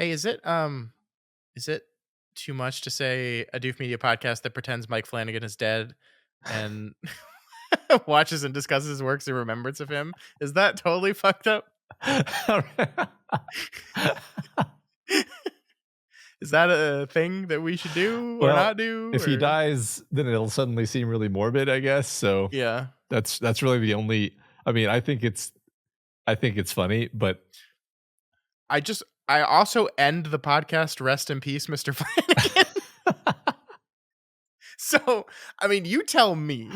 Hey, is it too much to say a Doof Media podcast that pretends Mike Flanagan is dead and watches and discusses his works in remembrance of him? Is that totally fucked up? Is that a thing that we should do or Well, not do? if he Or dies, then it'll suddenly seem really morbid, I guess. So yeah, that's really the only. I mean, I think it's funny, but I also end the podcast. Rest in peace, Mr. Flanagan. So I mean, you tell me.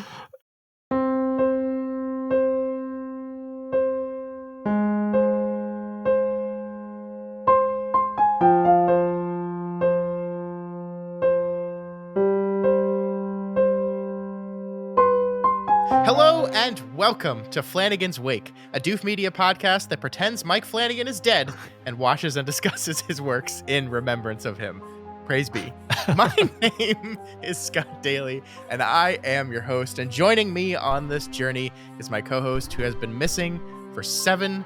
Hello and welcome to Flanigan's Wake, a Doof Media podcast that pretends Mike Flanagan is dead and watches and discusses his works in remembrance of him. Praise be. My name is Scott Daly, and I am your host. And joining me on this journey is my co-host who has been missing for 7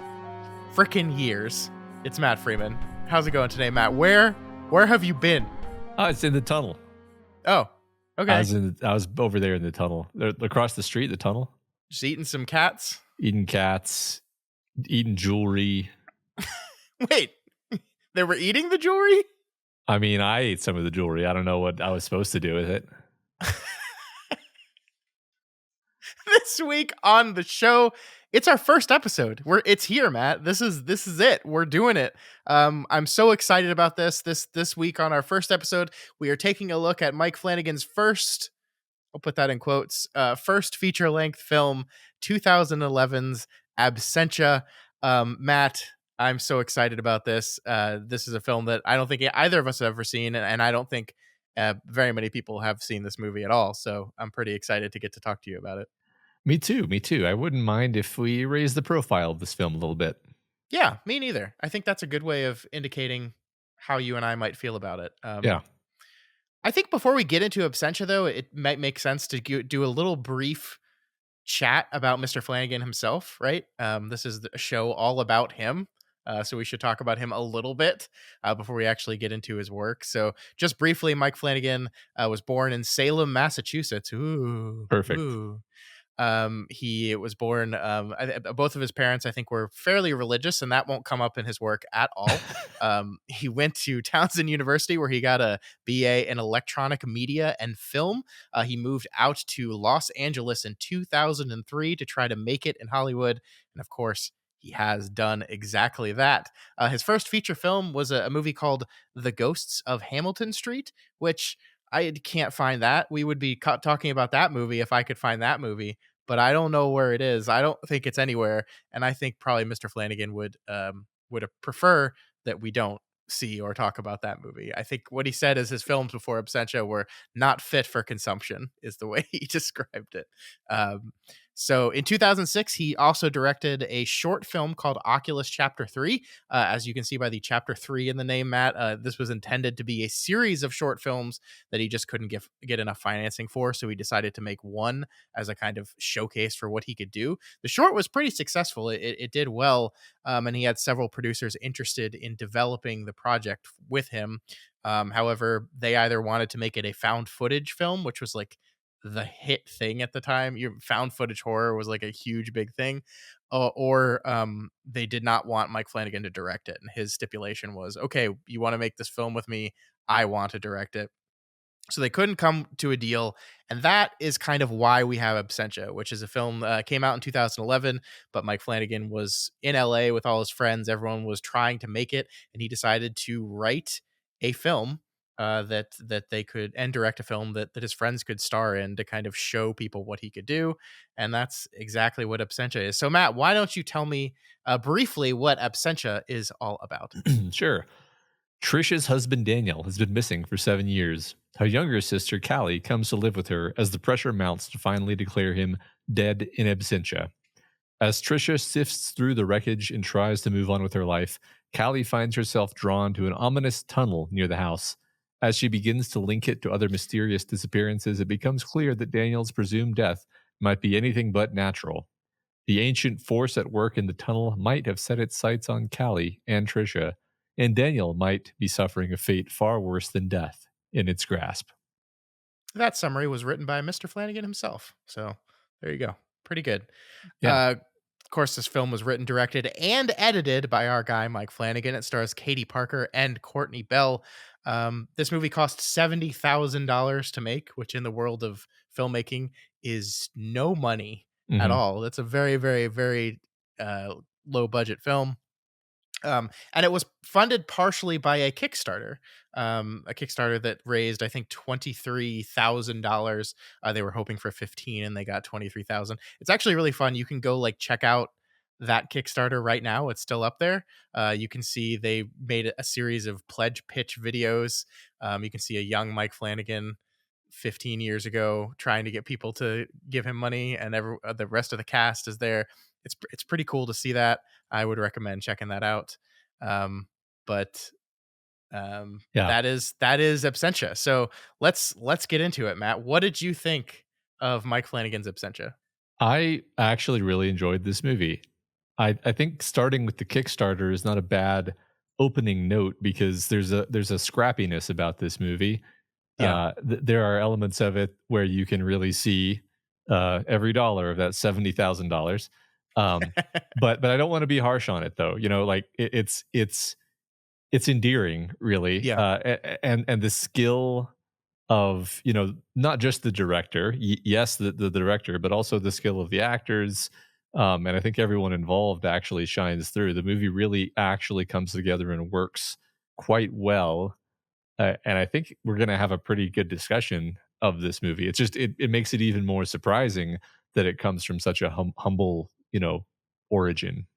frickin' years. It's Matt Freeman. How's it going today, Matt? Where have you been? it's in the tunnel. Oh, okay. I was over there in the tunnel, across the street, the tunnel, Just eating some cats. eating cats, eating jewelry. Wait, they were eating the jewelry? I mean, I ate some of the jewelry. I don't know what I was supposed to do with it. This week on the show, it's our first episode. It's here, Matt. This is it. We're doing it. I'm so excited about this week on our first episode. We are taking a look at Mike Flanagan's first, I'll put that in quotes, first feature length film, 2011's Absentia. Matt, I'm so excited about this. This is a film that I don't think either of us have ever seen, and I don't think very many people have seen this movie at all. So I'm pretty excited to get to talk to you about it. Me too. I wouldn't mind if we raised the profile of this film a little bit. Yeah, me neither. I think that's a good way of indicating how you and I might feel about it. Yeah. I think before we get into Absentia, though, it might make sense to do a little brief chat about Mr. Flanagan himself, right? This is a show all about him. So we should talk about him a little bit before we actually get into his work. So just briefly, Mike Flanagan was born in Salem, Massachusetts. Ooh, Perfect. Ooh. He was born, both of his parents, I think, were fairly religious, and that won't come up in his work at all. He went to Townsend University, where he got a BA in electronic media and film. He moved out to Los Angeles in 2003 to try to make it in Hollywood. And of course, he has done exactly that. His first feature film was a movie called The Ghosts of Hamilton Street, which I can't find that. We would be talking about that movie if I could find that movie, but I don't know where it is. I don't think it's anywhere, and I think probably Mr. Flanagan would prefer that we don't see or talk about that movie. I think what he said is his films before Absentia were not fit for consumption, is the way he described it. So in 2006, he also directed a short film called Oculus Chapter 3. As you can see by the Chapter 3 in the name, Matt, this was intended to be a series of short films that he just couldn't get enough financing for, so he decided to make one as a kind of showcase for what he could do. The short was pretty successful. It did well, and he had several producers interested in developing the project with him. However, they either wanted to make it a found footage film, which was like the hit thing at the time. Your found footage horror was like a huge big thing, or they did not want Mike Flanagan to direct it, and his stipulation was, okay, you want to make this film with me, I want to direct it. So they couldn't come to a deal, and that is kind of why we have Absentia, which is a film came out in 2011, but Mike Flanagan was in LA with all his friends. Everyone was trying to make it, and he decided to write a film that they could, and direct a film that his friends could star in, to kind of show people what he could do. And that's exactly what Absentia is. So Matt, why don't you tell me briefly what Absentia is all about? Sure. Trisha's husband Daniel has been missing for 7 years. Her younger sister Callie comes to live with her as the pressure mounts to finally declare him dead in absentia. As Trisha sifts through the wreckage and tries to move on with her life, Callie finds herself drawn to an ominous tunnel near the house. As she begins to link it to other mysterious disappearances, it becomes clear that Daniel's presumed death might be anything but natural. The ancient force at work in the tunnel might have set its sights on Callie and Trisha. and Daniel might be suffering a fate far worse than death in its grasp. That summary was written by Mr. Flanagan himself. So there you go. Pretty good. Yeah. Of course, this film was written, directed, and edited by our guy Mike Flanagan. It stars Katie Parker and Courtney Bell. This movie cost $70,000 to make, which in the world of filmmaking is no money at Hmm. all. It's a very, very, very low budget film. And it was funded partially by a Kickstarter that raised, I think, $23,000. They were hoping for 15, and they got 23,000. It's actually really fun. You can go like check out that Kickstarter right now. It's still up there. You can see they made a series of pledge pitch videos. You can see a young Mike Flanagan 15 years ago trying to get people to give him money, and the rest of the cast is there. It's pretty cool to see that. I would recommend checking that out. But Yeah. that is Absentia. So let's get into it, Matt. What did you think of Mike Flanagan's Absentia? I actually really enjoyed this movie. I think starting with the Kickstarter is not a bad opening note because there's a scrappiness about this movie. Yeah. There are elements of it where you can really see every dollar of that $70,000. Um, but I don't want to be harsh on it though. You know, like it's endearing, really, Yeah. and the skill of, you know, not just the director, yes, the director, but also the skill of the actors. And I think everyone involved actually shines through. The movie really actually comes together and works quite well. And I think we're going to have a pretty good discussion of this movie. It's just, it makes it even more surprising that it comes from such a humble, you know, origin.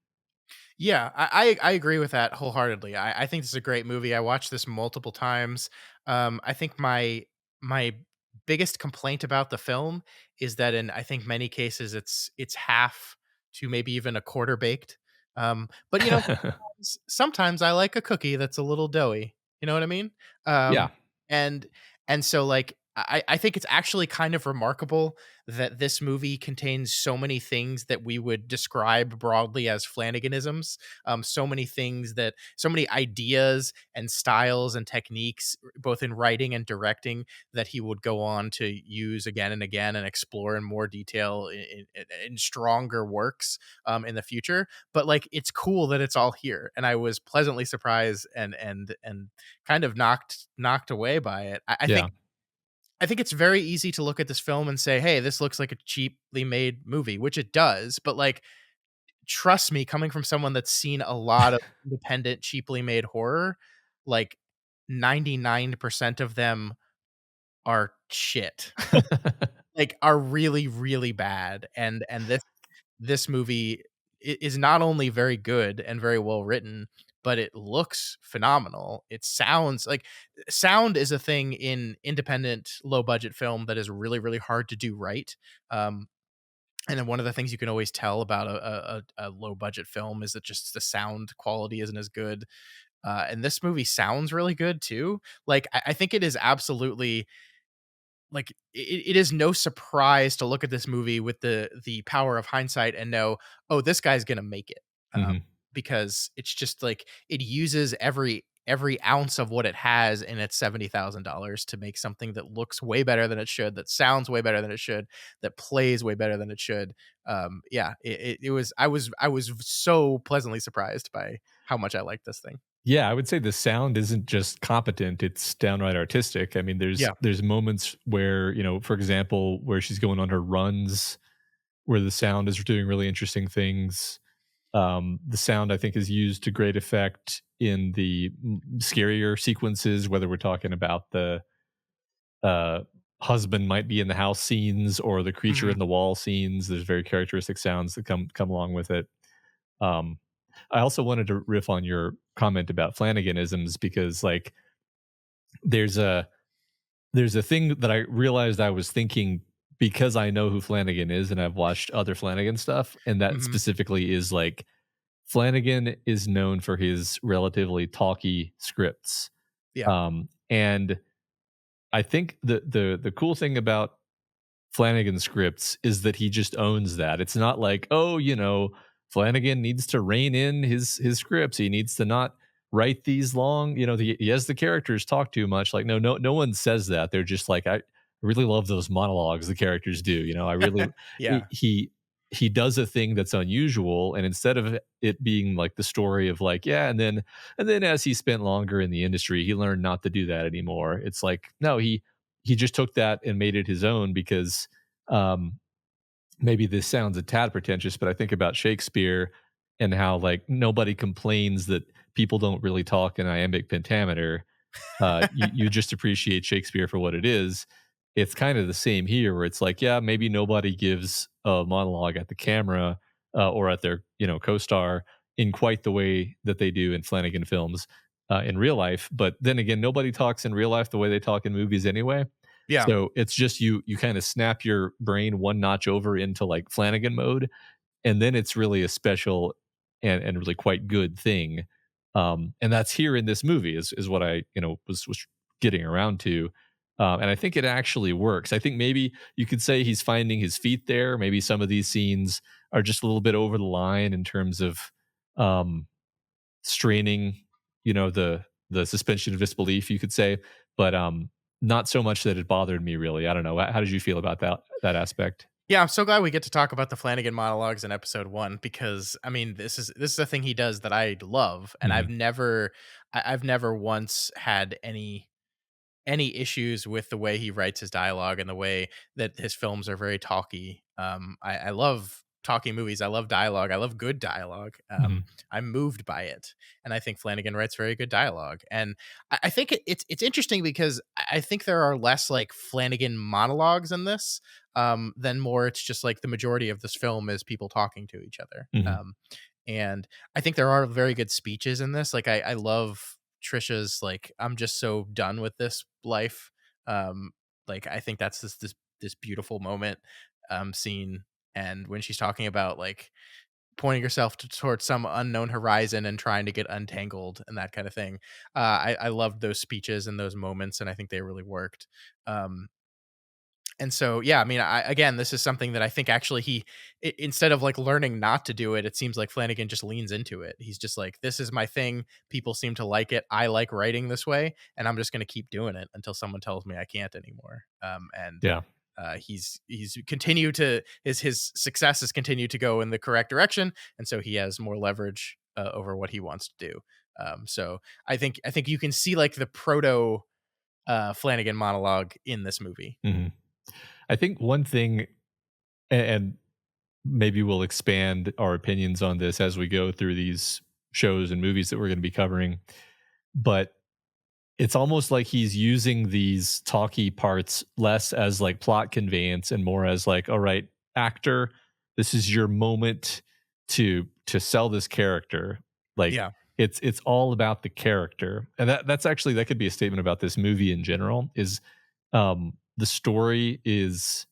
Yeah, I agree with that wholeheartedly. I think this is a great movie. I watched this multiple times. I think my biggest complaint about the film is that in, I think, many cases it's half to maybe even a quarter baked. But sometimes I like a cookie that's a little doughy. You know what I mean? Yeah. And and so like I think it's actually kind of remarkable that this movie contains so many things that we would describe broadly as Flanaganisms. So many ideas and styles and techniques, both in writing and directing, that he would go on to use again and again and explore in more detail in stronger works in the future. But like, it's cool that it's all here, and I was pleasantly surprised and kind of knocked away by it. Yeah. I think it's very easy to look at this film and say, "Hey, this looks like a cheaply made movie," which it does. But like, trust me, coming from someone that's seen a lot of independent, cheaply made horror, like 99% of them are shit. Like, are really, really bad. And this movie is not only very good and very well written, but it looks phenomenal. It sounds like sound is a thing in independent, low budget film that is really, really hard to do right. Um, and then one of the things you can always tell about a low budget film is that just the sound quality isn't as good. And this movie sounds really good too. Like, I think it is absolutely, like, it is no surprise to look at this movie with the power of hindsight and know, oh, this guy's gonna make it, Hmm. because it's just like it uses every ounce of what it has in its $70,000 to make something that looks way better than it should, that sounds way better than it should, that plays way better than it should. Yeah, it was I was so pleasantly surprised by how much I like this thing. Yeah, I would say the sound isn't just competent, it's downright artistic. I mean, Yeah. there's moments where, you know, for example, where she's going on her runs where the sound is doing really interesting things. The sound I think is used to great effect in the scarier sequences, whether we're talking about the uh, husband might be in the house scenes or the creature Mhm. in the wall scenes. There's very characteristic sounds that come along with it. Um, I also wanted to riff on your comment about Flanaganisms because, like, there's a there's a thing that I realized I was thinking because I know who Flanagan is and I've watched other Flanagan stuff, and that Mhm. specifically is like Flanagan is known for his relatively talky scripts. Yeah. And I think the cool thing about Flanagan scripts is that he just owns that. It's not like, oh, you know, Flanagan needs to rein in his scripts. He needs to not write these long, yes, the characters talk too much. Like, no one says that. They're just like, I really love those monologues the characters do. I really Yeah. he does a thing that's unusual, and instead of it being like the story of like, yeah, and then as he spent longer in the industry, he learned not to do that anymore. It's like, no, he just took that and made it his own because um maybe this sounds a tad pretentious, but I think about Shakespeare and how like nobody complains that people don't really talk in iambic pentameter. You just appreciate Shakespeare for what it is. It's kind of the same here, where it's like, yeah, maybe nobody gives a monologue at the camera or at their co-star in quite the way that they do in Flanagan films in real life. But then again, nobody talks in real life the way they talk in movies anyway. Yeah. So it's just you kind of snap your brain one notch over into like Flanagan mode, and then it's really a special and really quite good thing. And that's here in this movie is what I was getting around to. And I think it actually works. I think maybe you could say he's finding his feet there. Maybe some of these scenes are just a little bit over the line in terms of um, straining, the suspension of disbelief, you could say, but not so much that it bothered me really. I don't know. How did you feel about that aspect? Yeah, I'm so glad we get to talk about the Flanagan monologues in episode 1 because I mean this is a thing he does that I love, and Hmm. I've never once had any issues with the way he writes his dialogue and the way that his films are very talky. I love talking movies. I love dialogue. I love good dialogue. Hmm. I'm moved by it, and I think Flanagan writes very good dialogue. And I think it's interesting because I think there are less like Flanagan monologues in this than more. It's just like the majority of this film is people talking to each other. Hmm. And I think there are very good speeches in this. Like I love Trisha's like I'm just so done with this life. Um like I think that's this beautiful moment scene, and when she's talking about like pointing herself towards some unknown horizon and trying to get untangled and that kind of thing. I loved those speeches and those moments, and I think they really worked. Um and so, yeah, I mean, again, this is something that I think actually instead of like learning not to do it, it seems like Flanagan just leans into it. He's just like, this is my thing. People seem to like it. I like writing this way, and I'm just going to keep doing it until someone tells me I can't anymore. And Yeah. he's continued to his success has continued to go in the correct direction, and so he has more leverage over what he wants to do. So I think you can see like the proto Flanagan monologue in this movie. Hmm. I think one thing, and maybe we'll expand our opinions on this as we go through these shows and movies that we're going to be covering, but it's almost like he's using these talky parts less as like plot conveyance and more as like, all right, actor, this is your moment to sell this character. Like, Yeah. it's all about the character. And that's actually, that could be a statement about this movie in general, is the story is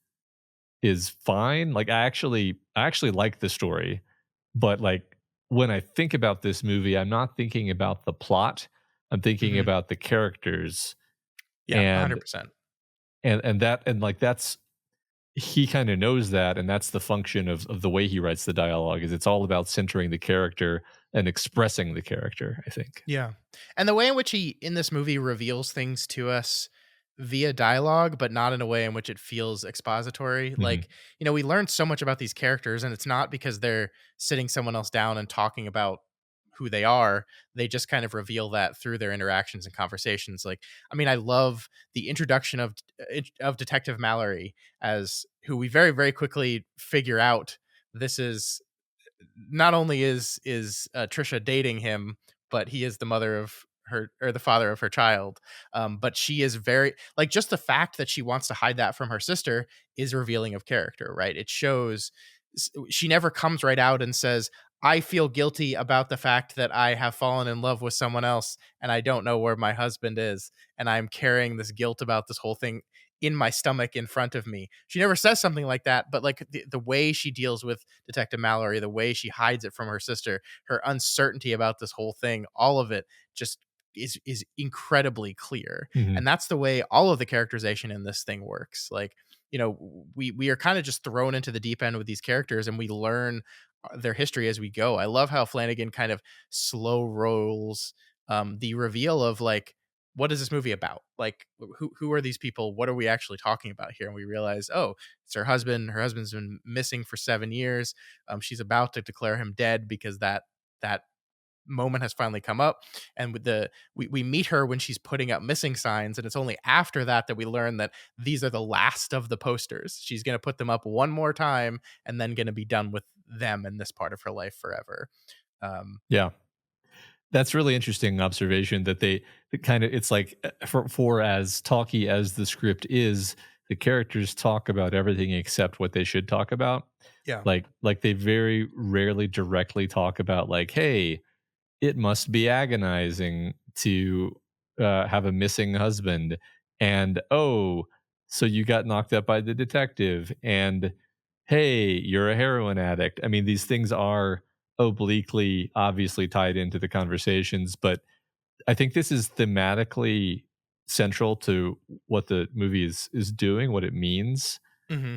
fine. Like, I actually like the story, but like when I think about this movie, I'm not thinking about the plot. I'm thinking Mhm. about the characters, Yeah, and 100%. like that's, he kind of knows that, and that's the function of the way he writes the dialogue, is it's all about centering the character and expressing the character, I think. Yeah. And the way in which he in this movie reveals things to us via dialogue, but not in a way in which it feels expository. Hmm. Like, we learn so much about these characters, and it's not because they're sitting someone else down and talking about who they are. They just kind of reveal that through their interactions and conversations. Like, I mean, I love the introduction of Detective Mallory as who we very, very quickly figure out this is not only is Trisha dating him, but he is the mother of her or the father of her child. But she is very like just the fact that she wants to hide that from her sister is revealing of character, right? It shows she never comes right out and says, I feel guilty about the fact that I have fallen in love with someone else and I don't know where my husband is. And I'm carrying this guilt about this whole thing in my stomach in front of me. She never says something like that, but like the way she deals with Detective Mallory, the way she hides it from her sister, her uncertainty about this whole thing, all of it just is incredibly clear. Hmm. And that's the way all of the characterization in this thing works. Like, we are kind of just thrown into the deep end with these characters, and we learn their history as we go. I love how Flanagan kind of slow rolls the reveal of like, what is this movie about? Like, who are these people? What are we actually talking about here? And we realize, oh, it's her husband. Her husband's been missing for 7 years. She's about to declare him dead because that moment has finally come up. And with we meet her when she's putting up missing signs, and it's only after that that we learn that these are the last of the posters. She's going to put them up one more time and then going to be done with them in this part of her life forever. um Yeah. That's really interesting observation that they kind of it's like for as talky as the script is, the characters talk about everything except what they should talk about. yeah. Like they very rarely directly talk about like, hey, it must be agonizing to have a missing husband, and oh, so you got knocked up by the detective, and hey, you're a heroin addict. I mean, these things are obliquely obviously tied into the conversations, but I think this is thematically central to what the movie is doing, what it means. Hmm.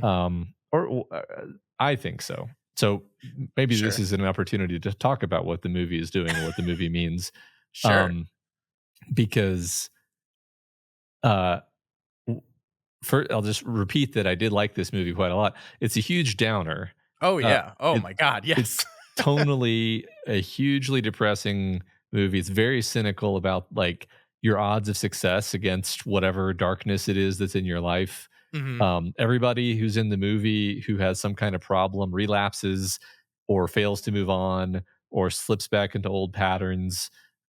I think so. So maybe this Sure. is an opportunity to talk about what the movie is doing and what the movie means. Sure. Um, because uh, I'll just repeat that I did like this movie quite a lot. It's a huge downer. Oh Uh, yeah. Oh it my god, yes. it's tonally a hugely depressing movie. It's very cynical about like your odds of success against whatever darkness it is that's in your life. Hmm. Everybody who's in the movie who has some kind of problem relapses or fails to move on or slips back into old patterns.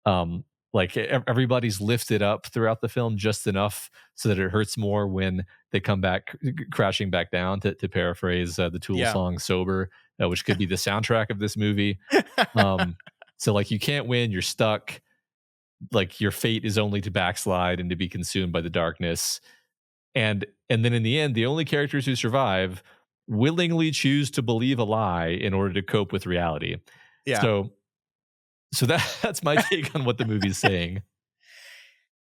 Um, everybody's lifted up throughout the film just enough so that it hurts more when they come back crashing back down. To paraphrase the Tool Yeah. song "Sober," which could be the soundtrack of this movie. Um, so like you can't win, you're stuck. Like your fate is only to backslide and to be consumed by the darkness. And then in the end, the only characters who survive willingly choose to believe a lie in order to cope with reality. Yeah. So that's my take on what the movie's saying.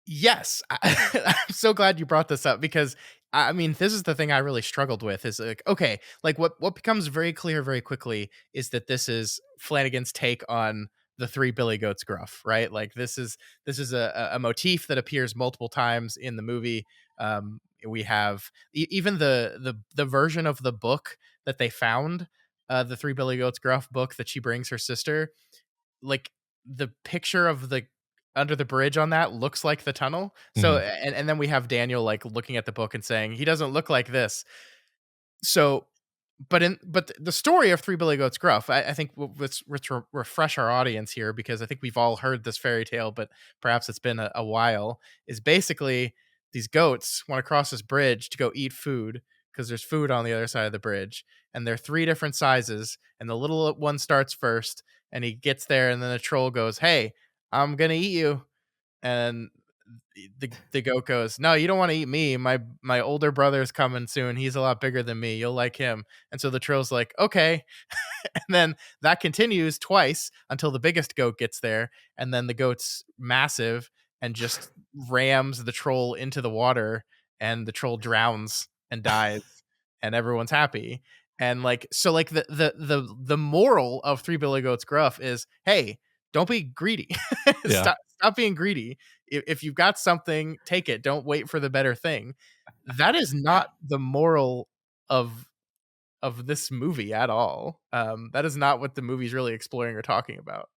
Yes. I'm so glad you brought this up because I mean, this is the thing I really struggled with is like, okay, like what becomes very clear very quickly is that this is Flanagan's take on the three Billy Goats gruff, right? Like this is a motif that appears multiple times in the movie. We have even the version of the book that they found, the three Billy Goats gruff book that she brings her sister, like the picture of the under the bridge on that looks like the tunnel. So Mhm. and then we have Daniel like looking at the book and saying he doesn't look like this. So but the story of Three Billy Goats Gruff, I think let's refresh our audience here because I think we've all heard this fairy tale, but perhaps it's been a while. Is basically these goats want to cross this bridge to go eat food because there's food on the other side of the bridge, and they're three different sizes, and the little one starts first, and he gets there, and then the troll goes, "Hey, I'm gonna eat you," and the goat goes, "No, you don't want to eat me. My older brother's coming soon. He's a lot bigger than me. You'll like him." And so the troll's like, "Okay." And then that continues twice until the biggest goat gets there, and then the goat's massive and just rams the troll into the water, and the troll drowns and dies, and everyone's happy. And like so like the moral of Three Billy Goats Gruff is, hey, don't be greedy. Yeah. Stop being greedy. If you've got something, take it. Don't wait for the better thing. That is not the moral of this movie at all. That is not what the movie's really exploring or talking about.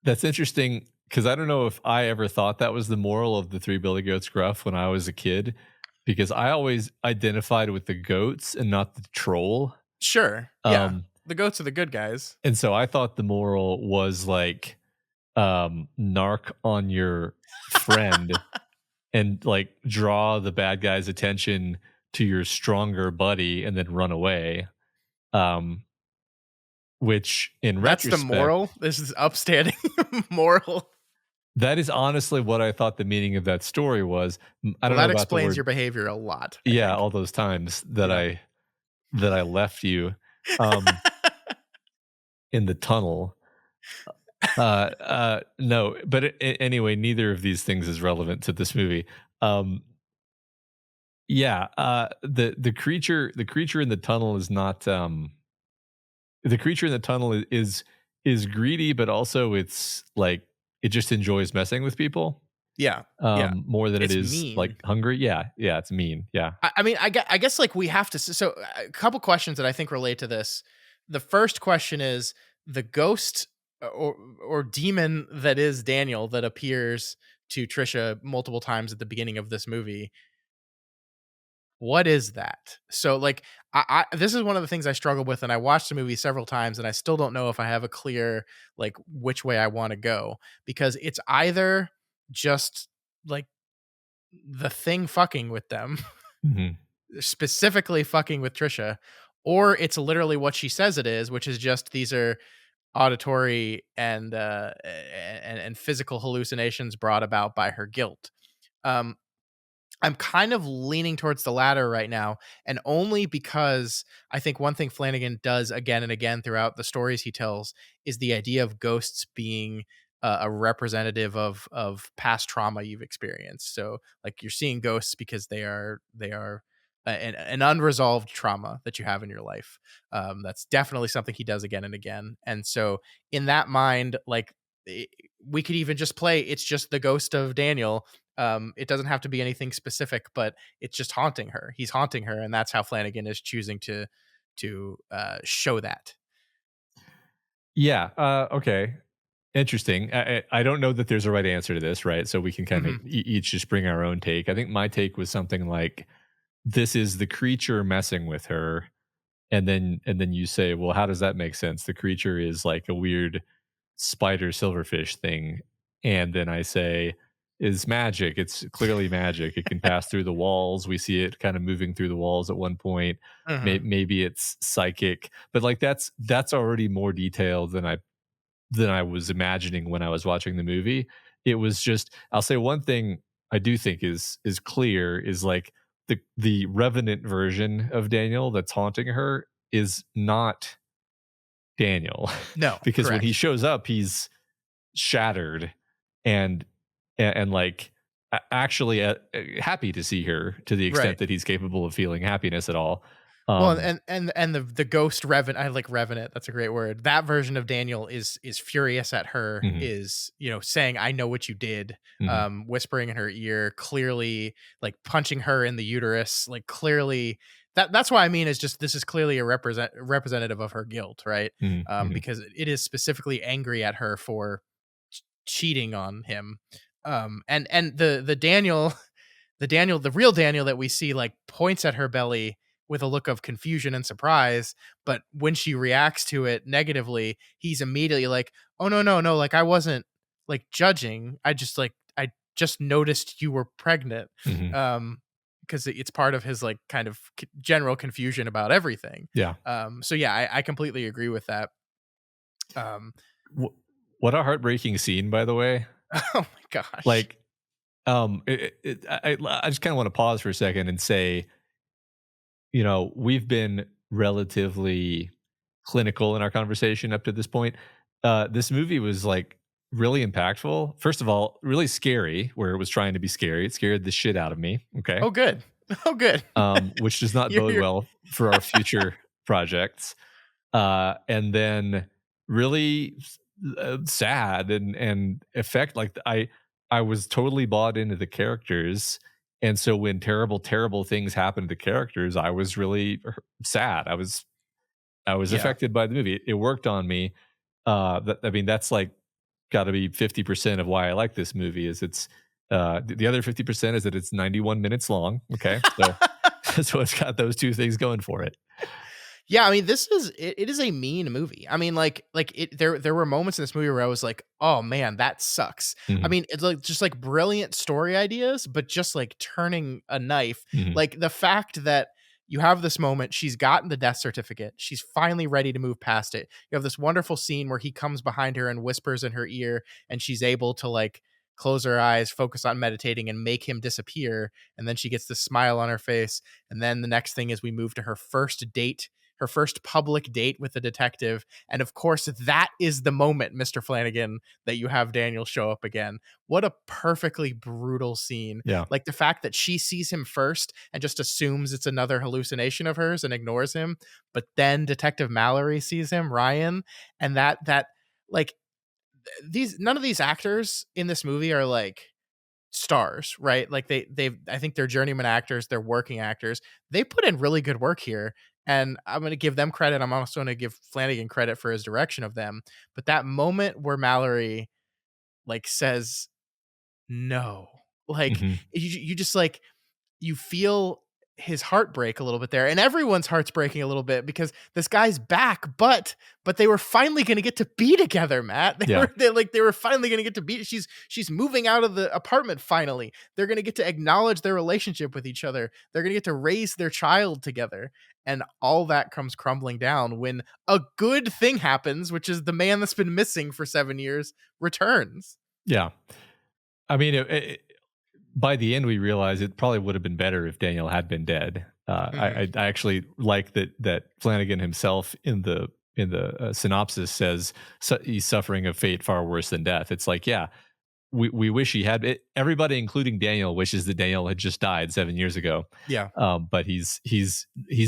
That's interesting because I don't know if I ever thought that was the moral of the Three Billy Goats Gruff when I was a kid, because I always identified with the goats and not the troll. Sure, yeah, Um, the goats are the good guys. and so I thought the moral was like narc on your friend and like draw the bad guy's attention to your stronger buddy and then run away. Um, which in That's the retrospect, moral. This is upstanding moral. that is honestly what I thought the meaning of that story was. I Well, don't know that about the explains word. your behavior a lot, I Yeah, think. all those times that Yeah. I left you um in the tunnel. No, but anyway, neither of these things is relevant to this movie. Um yeah, the creature in the tunnel is not the creature in the tunnel is greedy, but also it's like it just enjoys messing with people, Yeah, yeah. more than it It's is like mean. hungry. Yeah, yeah, it's mean. Yeah. I mean, I guess like we have to. So a couple questions that I think relate to this. The first question is the ghost or demon that is Daniel that appears to Trisha multiple times at the beginning of this movie. What is that? So like I this is one of the things I struggle with, and I watched the movie several times and I still don't know if I have a clear like which way I want to go, because it's either just like the thing fucking with them, Mhm. specifically fucking with Trisha, or it's literally what she says it is, which is just these are auditory and physical hallucinations brought about by her guilt. Um, I'm kind of leaning towards the latter right now, and only because I think one thing Flanagan does again and again throughout the stories he tells is the idea of ghosts being a representative of past trauma you've experienced. So, like, you're seeing ghosts because they are an unresolved trauma that you have in your life. That's definitely something he does again and again. And so, in that mind, like, eh, we could even just play. It's just the ghost of Daniel. It doesn't have to be anything specific, but it's just haunting her. He's haunting her, and that's how Flanagan is choosing to show that. Yeah. Okay. Interesting. I don't know that there's a right answer to this, right? So we can kind of Mhm. each just bring our own take. I think my take was something like, this is the creature messing with her, and then you say, well, how does that make sense? The creature is like a weird spider silverfish thing, and then I say, is magic. It's clearly magic. It can pass through the walls. We see it kind of moving through the walls at one point. Mhm. Maybe it's psychic, but like that's already more detailed than I was imagining when I was watching the movie. It was just, I'll say one thing I do think is clear is like the revenant version of Daniel that's haunting her is not Daniel, No, because when he correct. shows up he's shattered and and like actually happy to see her to the extent Right. that he's capable of feeling happiness at all. Well, um and the ghost Revenant, I like Revenant, that's a great word. That version of Daniel is furious at her, mhm, is, saying, "I know what you did," mhm, whispering in her ear, clearly, like, punching her in the uterus, like, clearly that's what I mean is just this is clearly a representative of her guilt, right? mhm, mhm. Because it is specifically angry at her for cheating on him. And the Daniel the real Daniel that we see, like, points at her belly with a look of confusion and surprise, but when she reacts to it negatively, he's immediately like, "Oh, no, no, no, like, I wasn't, like, judging. I just noticed you were pregnant." Mhm. Because it's part of his, like, kind of general confusion about everything. Yeah. So yeah, I completely agree with that. Um, Wh- what a heartbreaking scene, by the way. oh my gosh. Like, I just kind of want to pause for a second and say, we've been relatively clinical in our conversation up to this point. This movie was like really impactful. First of all, really scary, where it was trying to be scary. It scared the shit out of me. Okay. Oh, good. Oh, good. Which does not bode You're well for our future projects. And then really sad and effect. Like I was totally bought into the characters, and so when terrible things happened to the characters, I was really sad. I was yeah. affected by the movie. It worked on me. I mean, that's like got to be 50% of why I like this movie. Is it's the other 50% is that it's 91 minutes long. Okay, so so it's got those two things going for it. Yeah, I mean, it is a mean movie. I mean, there were moments in this movie where I was like, "Oh man, that sucks." I Mhm, mean, it's like just like brilliant story ideas, but just like turning a knife. mhm, Like the fact that you have this moment, she's gotten the death certificate. She's finally ready to move past it. You have this wonderful scene where he comes behind her and whispers in her ear, and she's able to like close her eyes, focus on meditating, and make him disappear. And then she gets this smile on her face. And then the next thing is we move to her first date, her first public date with the detective. And of course, that is the moment, Mr. Flanagan, that you have Daniel show up again. What a perfectly brutal scene. yeah, Like the fact that she sees him first and just assumes it's another hallucination of hers and ignores him. But then Detective Mallory sees him, Ryan, and that like these none of these actors in this movie are like stars, right? Like they've I think they're journeyman actors, they're working actors. They put in really good work here. And I'm gonna give them credit. I'm also gonna give Flanagan credit for his direction of them. But that moment where Mallory like says no, like Hmm. you just like you feel his heart break a little bit there, and everyone's heart's breaking a little bit because this guy's back, but they were finally going to get to be together, Matt. Yeah. They were finally going to get to be. She's moving out of the apartment finally. They're going to get to acknowledge their relationship with each other. They're going to get to raise their child together, and all that comes crumbling down when a good thing happens, which is the man that's been missing for 7 years returns. Yeah. I mean, by the end, we realized it probably would have been better if Daniel had been dead. Hmm. I actually like that Flanagan himself in the synopsis says he's suffering a fate far worse than death. It's like, yeah, we wish he had it. Everybody, including Daniel, wishes that Daniel had just died 7 years ago. Yeah. But he's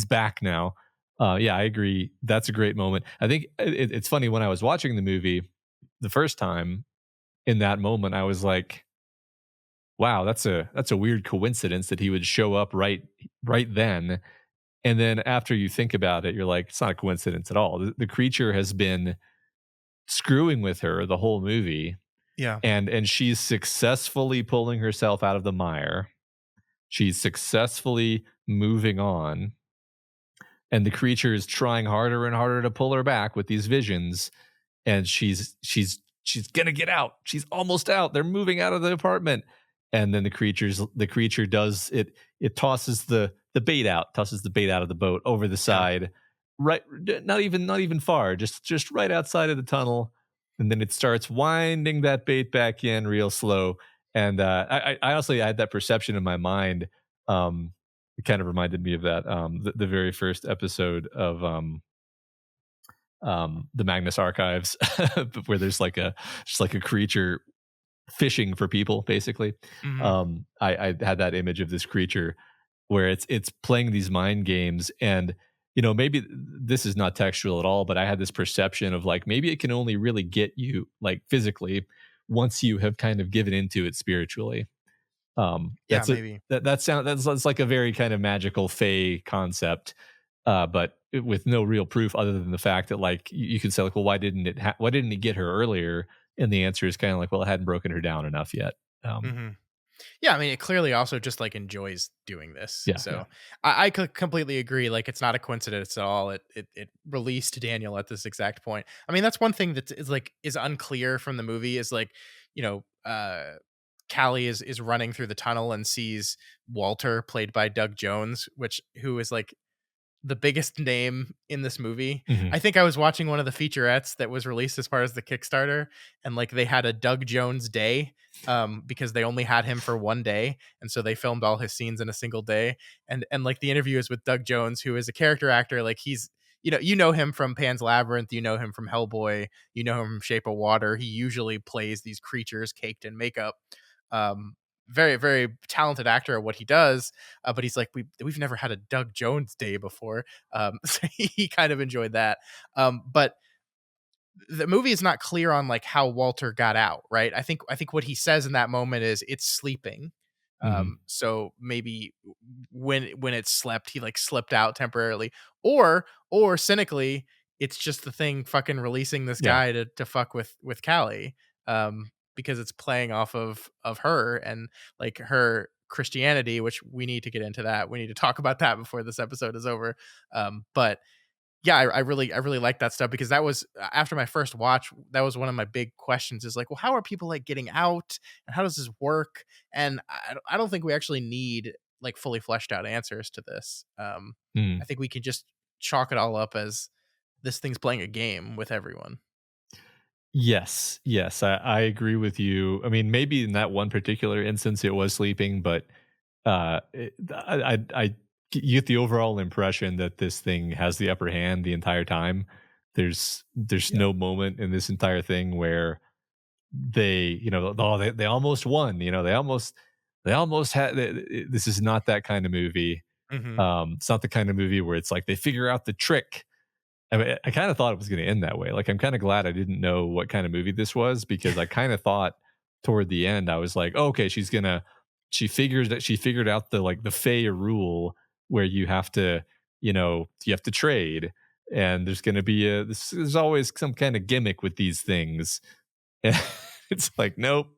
back now. Yeah, I agree. That's a great moment. I think it's funny when I was watching the movie the first time. In that moment, I was like, wow, that's a weird coincidence that he would show up right then. And then after you think about it, you're like, it's not a coincidence at all. The creature has been screwing with her the whole movie, Yeah. and she's successfully pulling herself out of the mire. She's successfully moving on, and the creature is trying harder and harder to pull her back with these visions, and she's gonna get out. She's almost out. They're moving out of the apartment, and then the creature does it. It tosses the bait out, tosses the bait out of the boat over the Yeah. side, right? Not even far, just right outside of the tunnel, and then it starts winding that bait back in real slow. And I honestly I had that perception in my mind. It kind of reminded me of that the very first episode of the Magnus Archives, where there's like a just like a creature fishing for people, basically. Hmm. I had that image of this creature where it's playing these mind games, and maybe this is not textual at all, but I had this perception of like maybe it can only really get you like physically once you have kind of given into it spiritually. Yeah. That's a Maybe. that's like a very kind of magical fey concept, but with no real proof other than the fact that like you can say like, well, why didn't it get her earlier? And the answer is kind of like, well, it hadn't broken her down enough yet. Um, Hmm. Yeah, I mean, it clearly also just like enjoys doing this. yeah, yeah. So I could completely agree. Like, it's not a coincidence at all. It released Daniel at this exact point. I mean, that's one thing that is like is unclear from the movie is like, you know, Callie is running through the tunnel and sees Walter, played by Doug Jones, who is like the biggest name in this movie. Mhm. I think I was watching one of the featurettes that was released as part of the Kickstarter, and like they had a Doug Jones day because they only had him for one day, and so they filmed all his scenes in a single day. And like the interview is with Doug Jones, who is a character actor. Like he's you know him from Pan's Labyrinth, you know him from Hellboy, you know him from Shape of Water. He usually plays these creatures caked in makeup. Um, very very talented actor at what he does, but he's like we've never had a Doug Jones day before, so he kind of enjoyed that. But the movie is not clear on like how Walter got out, right? I think what he says in that moment is it's sleeping. Mhm. So maybe when it slept, he like slipped out temporarily, or cynically, it's just the thing fucking releasing this Yeah. guy to fuck with Callie, because it's playing off of her and like her Christianity, which we need to get into that. We need to talk about that before this episode is over. But yeah, I really like that stuff because that was after my first watch, that was one of my big questions is like, well, how are people like getting out and how does this work? And I don't think we actually need like fully fleshed out answers to this. I Mm. think we can just chalk it all up as this thing's playing a game with everyone. Yes, yes, I agree with you. I mean, maybe in that one particular instance, it was sleeping, but I you get the overall impression that this thing has the upper hand the entire time. There's Yeah. no moment in this entire thing where they, oh, they almost won. They almost had. This is not that kind of movie. Hmm. It's not the kind of movie where it's like they figure out the trick I mean, I kind of thought it was going to end that way. Like, I'm kind of glad I didn't know what kind of movie this was, because I kind of thought toward the end, I was like, oh, okay, she figured out the like the Fey rule where you have to, you have to trade, and there's going to be there's always some kind of gimmick with these things. And it's like, nope,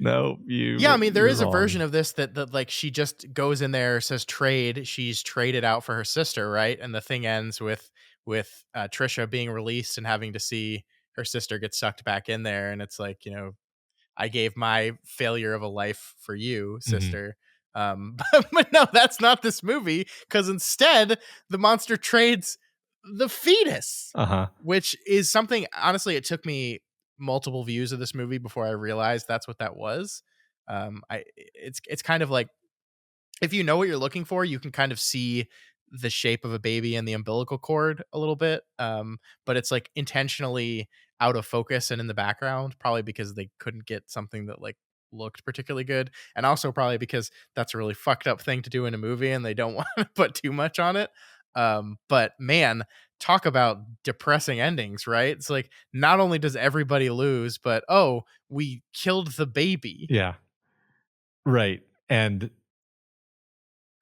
no, Yeah, I mean, there you're is a version wrong. of this that like she just goes in there, says trade, she's traded out for her sister, right? And the thing ends with Trisha being released and having to see her sister get sucked back in there, and it's like, I gave my failure of a life for you, Hmm. sister. But no, that's not this movie, because instead the monster trades the fetus, Uh huh. which is something, honestly, it took me multiple views of this movie before I realized that's what that was. It's kind of like, if you know what you're looking for, you can kind of see the shape of a baby and the umbilical cord a little bit. But it's like intentionally out of focus and in the background, probably because they couldn't get something that like looked particularly good. And also probably because that's a really fucked up thing to do in a movie and they don't want to put too much on it. But man, talk about depressing endings, right? It's like, not only does everybody lose, but oh, we killed the baby. Yeah. Right. And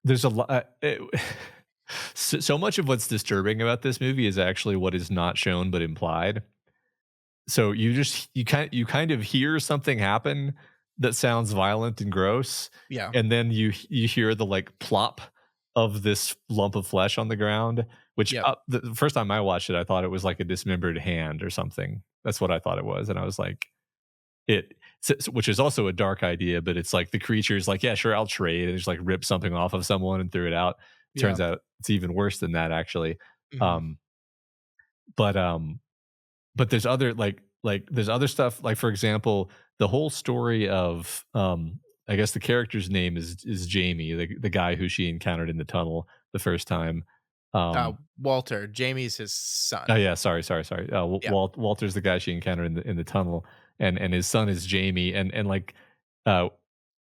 there's a lot. So much of what's disturbing about this movie is actually what is not shown but implied. So you kind of hear something happen that sounds violent and gross, Yeah. and then you hear the like plop of this lump of flesh on the ground. Which Yep. the first time I watched it, I thought it was like a dismembered hand or something. That's what I thought it was, and I was like, which is also a dark idea, but it's like the creature's like, yeah, sure, I'll trade, and just like ripped something off of someone and threw it out. Yeah. Turns out it's even worse than that, actually. Mhm. Um, but but there's other like there's other stuff. Like, for example, the whole story of I guess the character's name is Jamie, the guy who she encountered in the tunnel the first time. Um, Walter. Jamie's his oh son. yeah, sorry. Yeah. Walter's the guy she encountered in the tunnel, and his son is Jamie, and like uh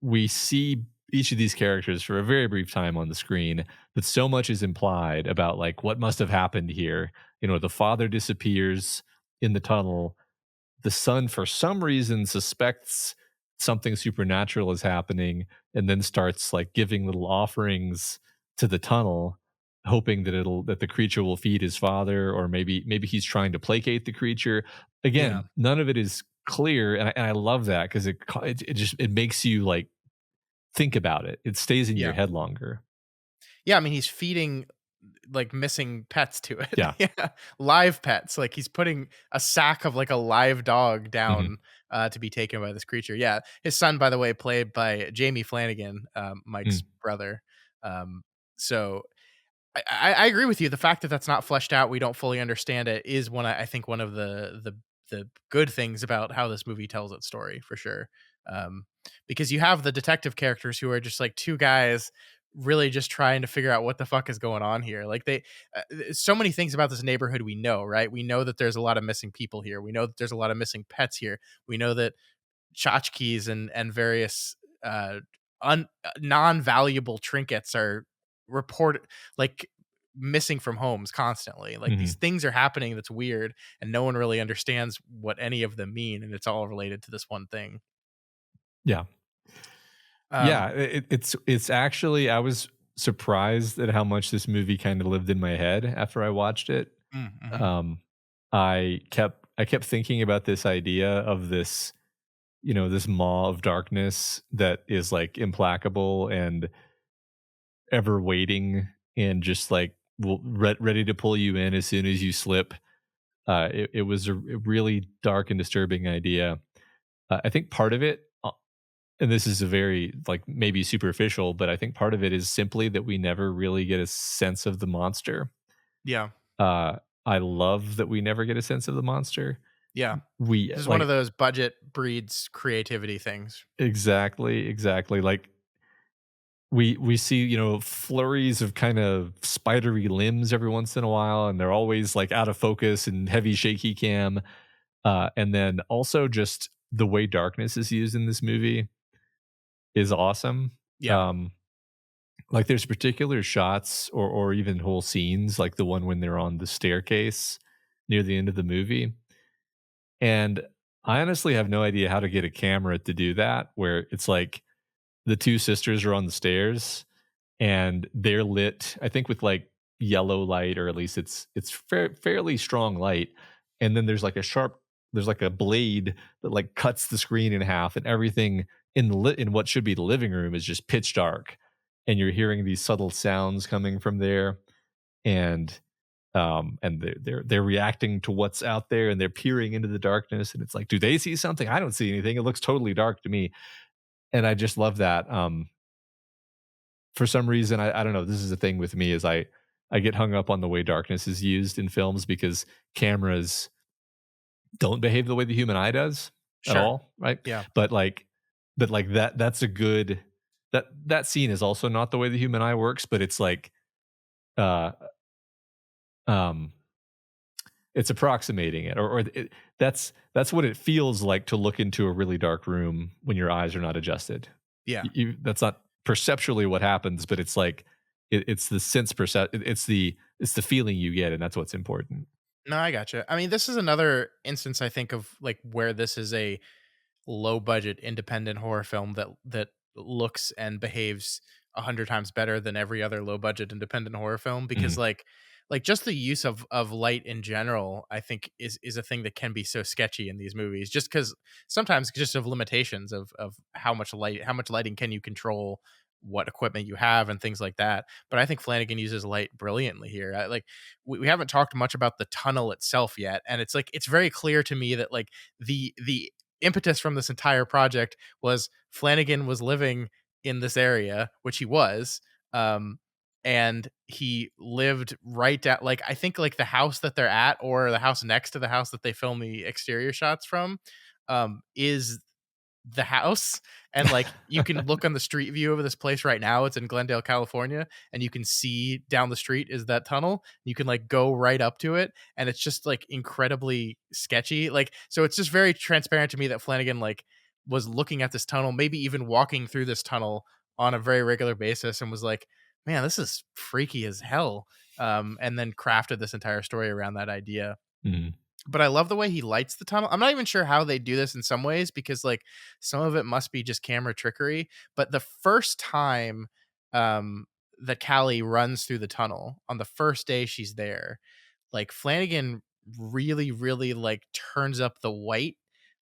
we see each of these characters for a very brief time on the screen, but so much is implied about like what must have happened here. The father disappears in the tunnel. The son, for some reason, suspects something supernatural is happening, and then starts like giving little offerings to the tunnel, hoping that the creature will feed his father, or maybe he's trying to placate the creature. Yeah. Again, none of it is clear, and I love that because it makes you like think about it. It stays in your Yeah. head longer. Yeah, I mean, he's feeding, like, missing pets to it. Yeah. Yeah. Live pets, like, he's putting a sack of, like, a live dog Mhm. down, to be taken by this creature. Yeah. His son, by the way, played by Jamie Flanagan, Mm. Mike's brother. Um, so I agree with you. The fact that that's not fleshed out, we don't fully understand it, is I think one of the good things about how this movie tells its story, for sure. Um, because you have the detective characters who are just like two guys really just trying to figure out what the fuck is going on here. Like so many things about this neighborhood we know, right? We know that there's a lot of missing people here. We know that there's a lot of missing pets here. We know that tchotchkes and various uh non-valuable trinkets are reported, like, missing from homes constantly. Like, these Mhm. things are happening that's weird, and no one really understands what any of them mean, and it's all related to this one thing. Yeah. um Yeah, it's actually, I was surprised at how much this movie kind of lived in my head after I watched it. mhm. Um, I kept thinking about this idea of this maw of darkness that is like implacable and ever waiting, and just like ready to pull you in as soon as you slip. It was a really dark and disturbing idea. I think part of it, and this is a very like maybe superficial, but I think part of it is simply that we never really get a sense of the monster. Yeah. Uh, I love that we never get a sense of the monster. Yeah. We This is one of like those budget breeds creativity things. exactly like we see flurries of kind of spidery limbs every once in a while, and they're always like out of focus and heavy shaky cam. And then also just the way darkness is used in this movie is awesome. Yeah. Um, Like, there's particular shots or even whole scenes, like the one when they're on the staircase near the end of the movie, and I honestly have no idea how to get a camera to do that, where it's like the 2 sisters are on the stairs, and they're lit, I think, with, like, yellow light, or at least it's fairly strong light, and then there's like a blade that, like, cuts the screen in half, and everything in what should be the living room is just pitch dark, and you're hearing these subtle sounds coming from there, and they're reacting to what's out there, and they're peering into the darkness, and it's like, do they see something? I don't see anything. It looks totally dark to me, and I just love that. For some reason, I don't know. This is the thing with me is I get hung up on the way darkness is used in films because cameras don't behave the way the human eye does at Sure. all, right? Yeah. But like, that's a good that scene is also not the way the human eye works, but it's like, uh, um, it's approximating it, or that's what it feels like to look into a really dark room when your eyes are not adjusted. Yeah. That's not perceptually what happens, but it's like it's the it's the feeling you get, and that's what's important. No, I gotcha. I mean, this is another instance I think of like where this is a low budget independent horror film that looks and behaves 100 times better than every other low budget independent horror film because Mhm. like just the use of light in general I think is a thing that can be so sketchy in these movies just because sometimes just of limitations of how much lighting can you control, what equipment you have and things like that. But I think Flanagan uses light brilliantly here. We haven't talked much about the tunnel itself yet, and it's like it's very clear to me that like the impetus from this entire project was Flanagan was living in this area, which he was, um, and he lived right at like I think like the house that they're at or the house next to the house that they film the exterior shots from, is the house. And like you can look on the street view of this place right now. It's in Glendale, California, and you can see down the street is that tunnel. You can like go right up to it, and it's just like incredibly sketchy. Like so, it's just very transparent to me that Flanagan like was looking at this tunnel, maybe even walking through this tunnel on a very regular basis, and was like, "Man, this is freaky as hell." And then crafted this entire story around that idea. Mhm. But I love the way he lights the tunnel. I'm not even sure how they do this in some ways because like some of it must be just camera trickery. But the first time um that Callie runs through the tunnel on the first day she's there, like Flanagan really like turns up the white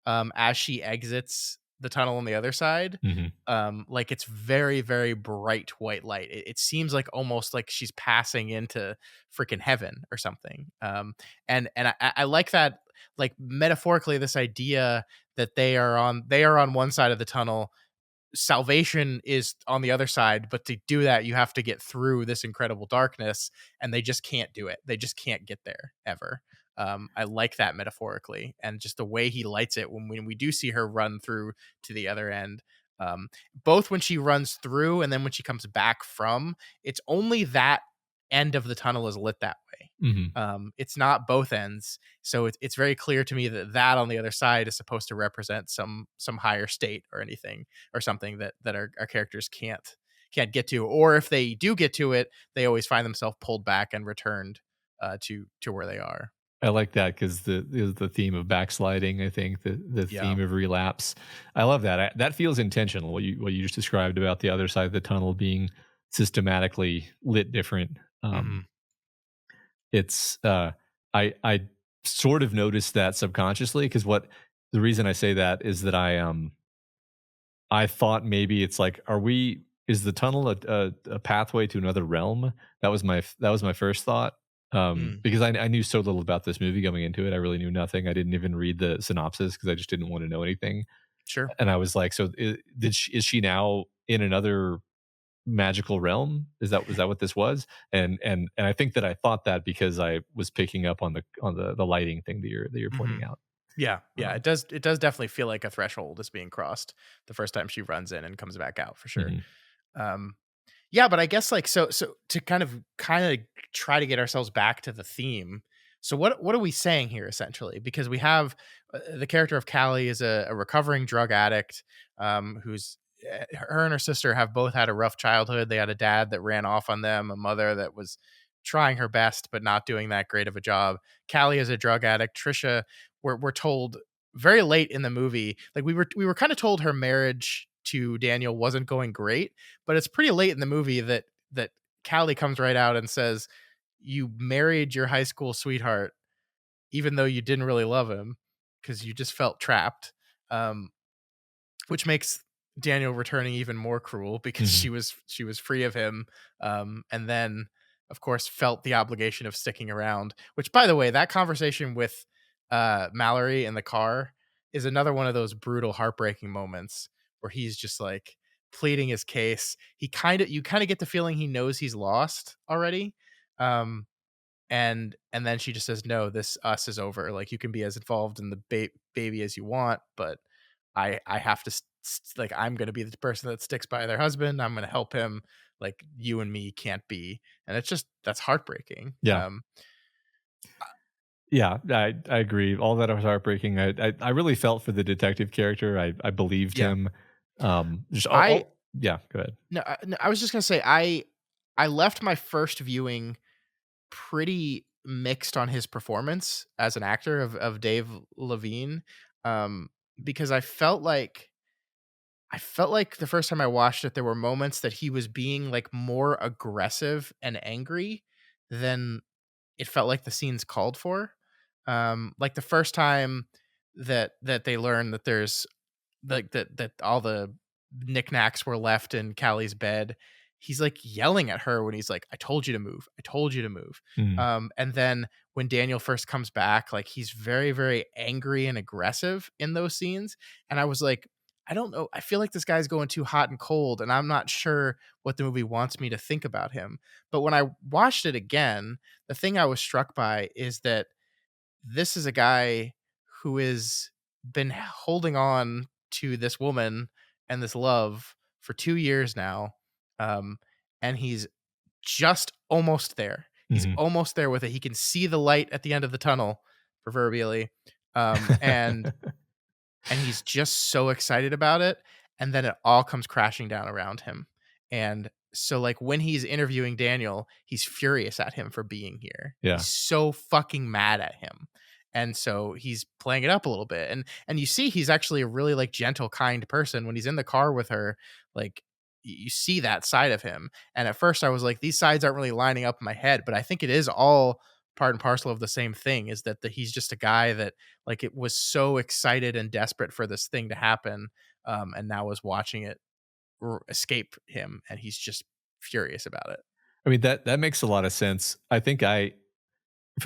as she exits the tunnel on the other side. Mhm. Like it's very bright white light. It seems like almost like she's passing into freaking heaven or something. And I like that, like metaphorically, this idea that they are on one side of the tunnel, salvation is on the other side, but to do that you have to get through this incredible darkness, and they just can't do it. They just can't get there ever. I like that metaphorically, and just the way he lights it when we do see her run through to the other end. um, Both when she runs through and then when she comes back from, it's only that end of the tunnel is lit that way. Mhm. It's not both ends, so it's very clear to me that that on the other side is supposed to represent some higher state or anything or something that our characters can't get to, or if they do get to it, they always find themselves pulled back and returned to where they are. I like that because the theme of backsliding, I think the Yeah. theme of relapse. I love that. That feels intentional. What you just described about the other side of the tunnel being systematically lit different. Hmm. It's I sort of noticed that subconsciously because what the reason I say that is that I thought maybe it's like, are we? Is the tunnel a pathway to another realm? That was my first thought. Mm, Because I knew so little about this movie going into it. I really knew nothing. I didn't even read the synopsis because I just didn't want to know anything. sure. And I was like, so is she now in another magical realm? Was that what this was? And I think that I thought that because I was picking up on the lighting thing that you're Hmm. pointing out. Yeah, Um, it does definitely feel like a threshold is being crossed the first time she runs in and comes back out for sure. mhm, um Yeah, but I guess like so to kind of try to get ourselves back to the theme. So what are we saying here essentially? Because we have the character of Callie is a recovering drug addict, who's her and her sister have both had a rough childhood. They had a dad that ran off on them, a mother that was trying her best but not doing that great of a job. Callie is a drug addict. Trisha, we're told very late in the movie, like we were kind of told her marriage to Daniel wasn't going great, but it's pretty late in the movie that Callie comes right out and says, "You married your high school sweetheart, even though you didn't really love him, because you just felt trapped." Um, which makes Daniel returning even more cruel because Mhm. she was free of him, and then of course felt the obligation of sticking around. Which, by the way, that conversation with Mallory in the car is another one of those brutal, heartbreaking moments where he's just like pleading his case. You kind of get the feeling he knows he's lost already. Um, and then she just says, "No, this us is over. Like, you can be as involved in the baby as you want, but I have to like, I'm gonna be the person that sticks by their husband. I'm gonna help him. Like, you and me can't be." And it's just that's heartbreaking. Yeah. Yeah, I agree. All that was heartbreaking. I really felt for the detective character. I believed Yeah, him. Just I yeah, go ahead. no, I was just gonna say I left my first viewing pretty mixed on his performance as an actor of Dave Levine, um, because I felt like the first time I watched it, there were moments that he was being like more aggressive and angry than it felt like the scenes called for. Like the first time that they learn that there's like that all the knickknacks were left in Callie's bed. He's like yelling at her when he's like, "I told you to move. I told you to move." Mhm. And then when Daniel first comes back, like he's very, very angry and aggressive in those scenes. And I was like, I don't know. I feel like this guy's going too hot and cold, and I'm not sure what the movie wants me to think about him. But when I watched it again, the thing I was struck by is that this is a guy who has been holding on to this woman and this love for 2 years now, um, and he's just almost there. He's Mhm. almost there with it. He can see the light at the end of the tunnel, proverbially, and he's just so excited about it, and then it all comes crashing down around him. And so like when he's interviewing Daniel, he's furious at him for being here. Yeah. He's so fucking mad at him. And so he's playing it up a little bit. And you see he's actually a really like gentle, kind person when he's in the car with her. Like you see that side of him. And at first I was like, these sides aren't really lining up in my head, but I think it is all part and parcel of the same thing, is that he's just a guy that like it was so excited and desperate for this thing to happen, and now is watching it escape him, and he's just furious about it. I mean, that makes a lot of sense. I think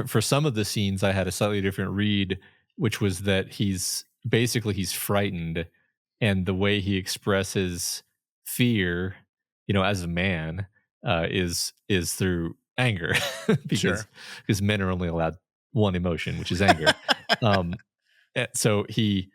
for some of the scenes I had a slightly different read, which was that he's frightened, and the way he expresses fear, as a man, is through anger, because Sure. men are only allowed one emotion, which is anger. um, so he's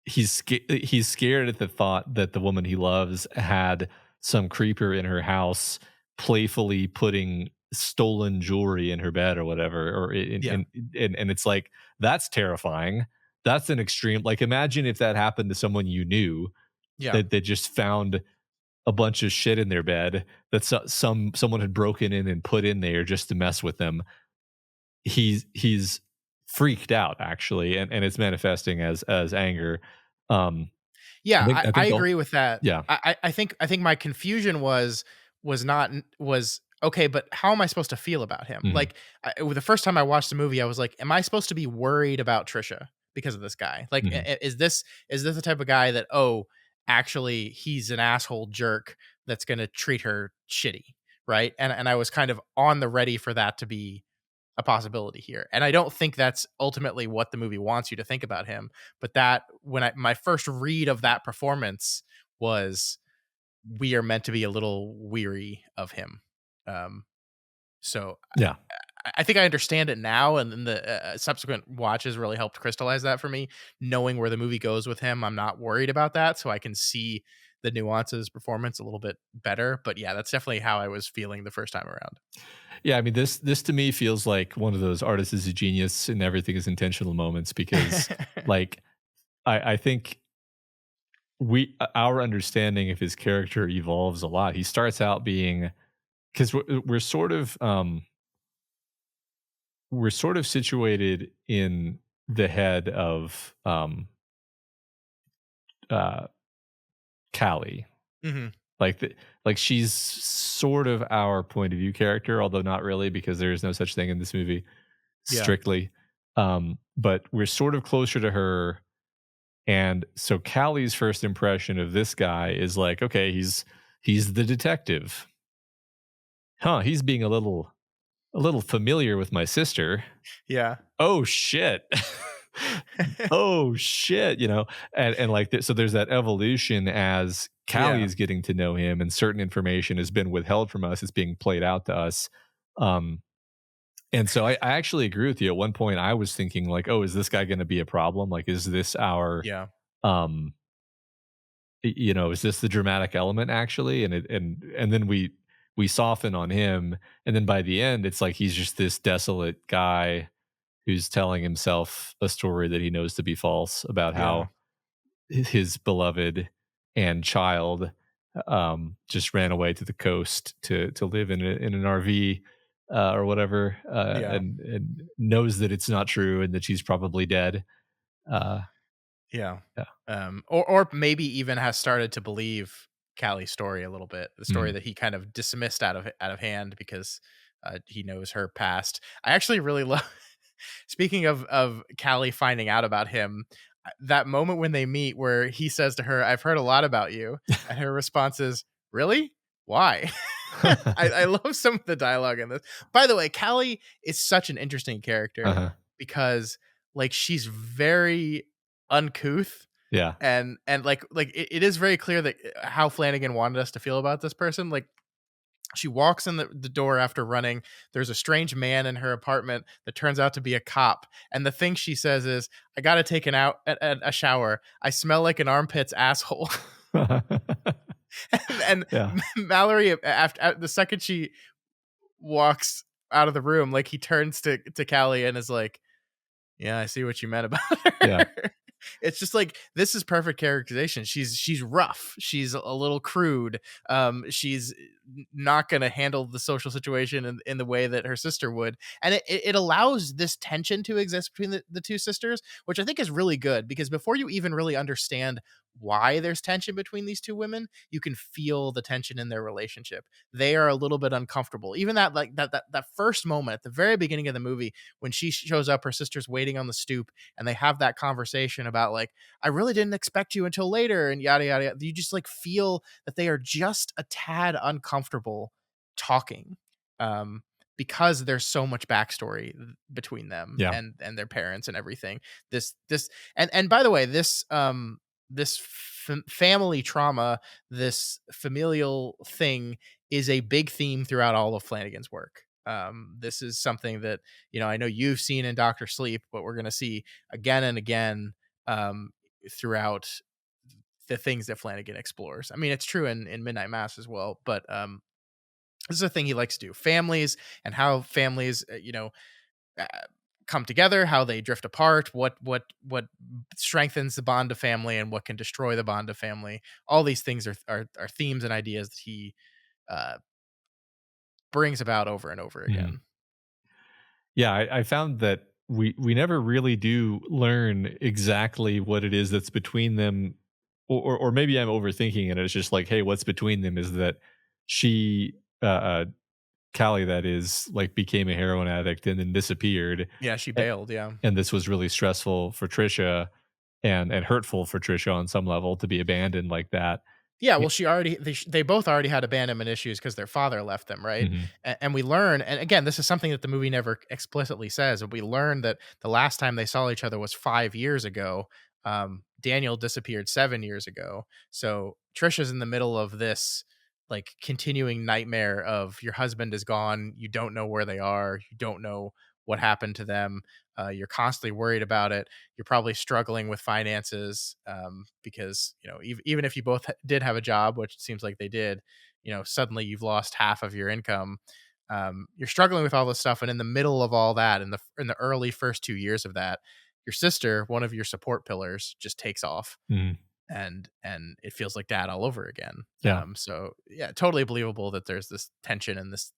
he's scared at the thought that the woman he loves had some creeper in her house playfully putting stolen jewelry in her bed or whatever, or Yeah. and it's like, that's terrifying. That's an extreme. Like, imagine if that happened to someone you knew, Yeah. that they just found a bunch of shit in their bed that someone had broken in and put in there just to mess with them. He's freaked out, actually, and it's manifesting as anger. um Yeah, I I think the agree with that. yeah. I think my confusion was not was okay, but how am I supposed to feel about him? Mhm, Like the first time I watched the movie, I was like, am I supposed to be worried about Trisha because of this guy? Like, mhm. is this the type of guy that, oh, actually he's an asshole jerk that's going to treat her shitty, right? And I was kind of on the ready for that to be a possibility here. And I don't think that's ultimately what the movie wants you to think about him. But that when my first read of that performance was, we are meant to be a little weary of him. Um, so Yeah. I think I understand it now, and then the subsequent watches really helped crystallize that for me. Knowing where the movie goes with him, I'm not worried about that, so I can see the nuances performance a little bit better. But yeah, that's definitely how I was feeling the first time around. Yeah, I mean, this to me feels like one of those artists is a genius and everything is intentional moments, because, like, I think our understanding of his character evolves a lot. He starts out being, because we're sort of situated in the head of uh Callie. Hmm. Like like she's sort of our point of view character, although not really, because there is no such thing in this movie Yeah. strictly. But we're sort of closer to her. And so Callie's first impression of this guy is like, okay, he's the detective. Huh, he's being a little familiar with my sister. Yeah. Oh shit. Oh shit, and like so there's that evolution as Callie Yeah. is getting to know him and certain information has been withheld from us, it's being played out to us. Um and so I actually agree with you. At one point I was thinking like, oh, is this guy going to be a problem? Like, is this our Yeah. um is this the dramatic element actually? And then we soften on him, and then by the end it's like he's just this desolate guy who's telling himself a story that he knows to be false about Yeah. how his beloved and child just ran away to the coast to live in an RV or whatever, Yeah. and knows that it's not true and that she's probably dead. Uh, Yeah. yeah. Or maybe even has started to believe Callie's story a little bit, the story Mm. that he kind of dismissed out of hand because he knows her past. I actually really love. Speaking of Callie finding out about him, that moment when they meet where he says to her, "I've heard a lot about you," and her response is, "Really? Why?" I love some of the dialogue in this. By the way, Callie is such an interesting character Uh-huh. because like she's very uncouth Yeah. and like it is very clear that how Flanagan wanted us to feel about this person. Like she walks in the door after running. There's a strange man in her apartment that turns out to be a cop. And the thing she says is, I got to take a shower. I smell like an armpit's asshole. and Yeah. Mallory, after the second she walks out of the room, like he turns to Callie and is like, yeah, I see what you meant about Yeah. her. It's just like this is perfect characterization. She's rough. She's a little crude. She's not going to handle the social situation in the way that her sister would, and it allows this tension to exist between the two sisters, which I think is really good because before you even really understand why there's tension between these two women, you can feel the tension in their relationship. They are a little bit uncomfortable. Even that like that first moment at the very beginning of the movie when she shows up, her sister's waiting on the stoop and they have that conversation about like, I really didn't expect you until later and yada yada yada. You just like feel that they are just a tad uncomfortable talking. um because there's so much backstory between them Yeah. and their parents and everything. This and by the way, this family trauma, this familial thing is a big theme throughout all of Flanagan's work. This is something that, I know you've seen in Doctor Sleep, but we're going to see again and again um, throughout the things that Flanagan explores. I mean, it's true in Midnight Mass as well, but this is a thing he likes to do: families and how families, uh, come together, how they drift apart, what strengthens the bond of family, and what can destroy the bond of family. All these things are themes and ideas that he uh, brings about over and over Mhm. again. Yeah, I found that we never really do learn exactly what it is that's between them, or maybe I'm overthinking it. It's just like, hey, what's between them is that she, Callie, that is, like, became a heroin addict and then disappeared, Yeah, she a- bailed. Yeah. and this was really stressful for Trisha and hurtful for Trisha on some level to be abandoned like that. Yeah, Y- well, they both already had abandonment issues because their father left them, right? Mhm. And we learn, and again, this is something that the movie never explicitly says, but we learn that the last time they saw each other was 5 years ago. Daniel disappeared 7 years ago, so Trisha's in the middle of this like continuing nightmare of your husband is gone, you don't know where they are, you don't know what happened to them, you're constantly worried about it. You're probably struggling with finances because even if you both did have a job, which it seems like they did, suddenly you've lost half of your income. You're struggling with all this stuff, and in the middle of all that, in the early first 2 years of that, your sister, one of your support pillars, just takes off. Mhm. and it feels like dad all over again. Yeah. So yeah, totally believable that there's this tension and this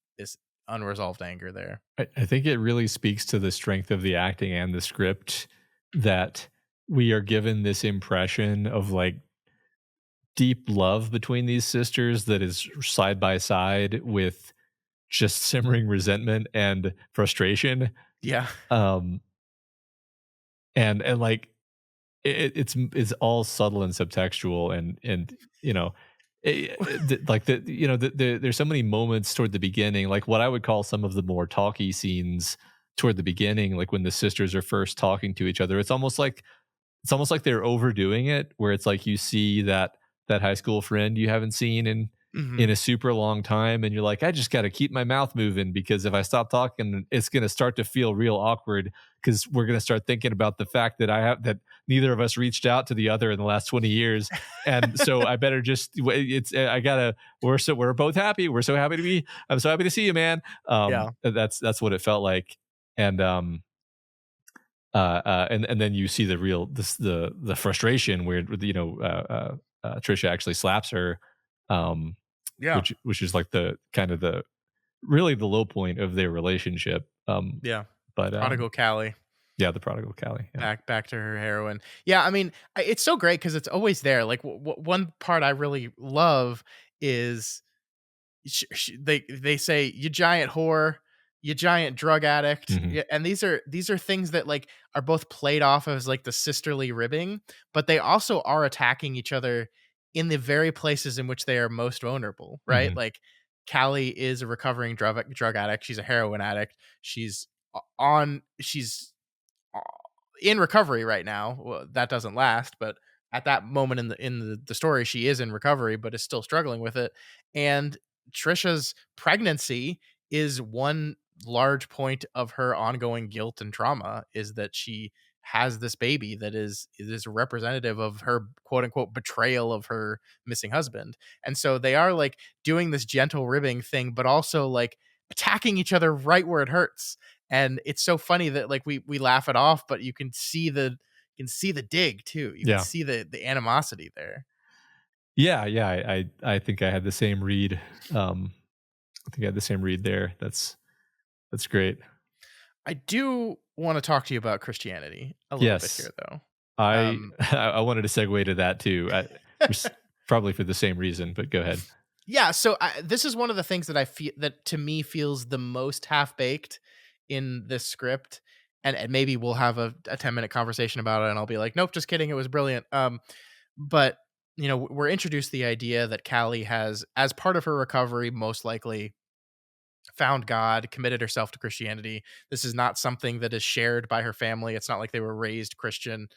unresolved anger there. I think it really speaks to the strength of the acting and the script that we are given this impression of like deep love between these sisters that is side by side with just simmering resentment and frustration. Yeah. Um, and like it's all subtle and subtextual and you know like there's so many moments toward the beginning, like what I would call some of the more talky scenes toward the beginning, like when the sisters are first talking to each other. It's almost like they're overdoing it, where it's like you see that high school friend you haven't seen in Hmm. a super long time, and you're like, I just got to keep my mouth moving because if I stop talking, it's going to start to feel real awkward because we're going to start thinking about the fact that neither of us reached out to the other in the last 20 years, and so I better just it's I gotta we're both happy. We're so happy to be. I'm so happy to see you, man. Yeah. That's what it felt like, and and then you see the real the frustration where Trisha actually slaps her, um, Yeah. which is like the kind of the really the low point of their relationship. Yeah. But Prodigal Callie. yeah, the prodigal Callie. Yeah. Back to her heroin. Yeah, I mean, it's so great because it's always there. Like one part I really love is they say you giant whore, you giant drug addict. Hmm. Yeah, and these are things that like are both played off as like the sisterly ribbing, but they also are attacking each other in the very places in which they are most vulnerable, right? Hmm. Like Callie is a recovering drug addict. She's a heroin addict. She's uh, in recovery right now. Well, that doesn't last, but at that moment in the story, she is in recovery, but is still struggling with it. And Trisha's pregnancy is one large point of her ongoing guilt and trauma. Is that she has this baby that is representative of her quote unquote betrayal of her missing husband. And so they are like doing this gentle ribbing thing, but also like attacking each other right where it hurts. And it's so funny that like we laugh it off, but you can see the dig too. You can Yeah. see the animosity there. Yeah. Yeah. I think I had the same read. I think I had the same read there. That's great. I do want to talk to you about Christianity a little bit Yes. here though. I Um I wanted to segue to that too. Probably for the same reason, but go ahead. yeah, so this is one of the things that I feel that to me feels the most half baked in this script. And maybe we'll have a 10-minute conversation about it and I'll be like, nope, just kidding, it was brilliant. But we're introduced the idea that Callie has, as part of her recovery, most likely found God, committed herself to Christianity. This is not something that is shared by her family. It's not like they were raised Christian.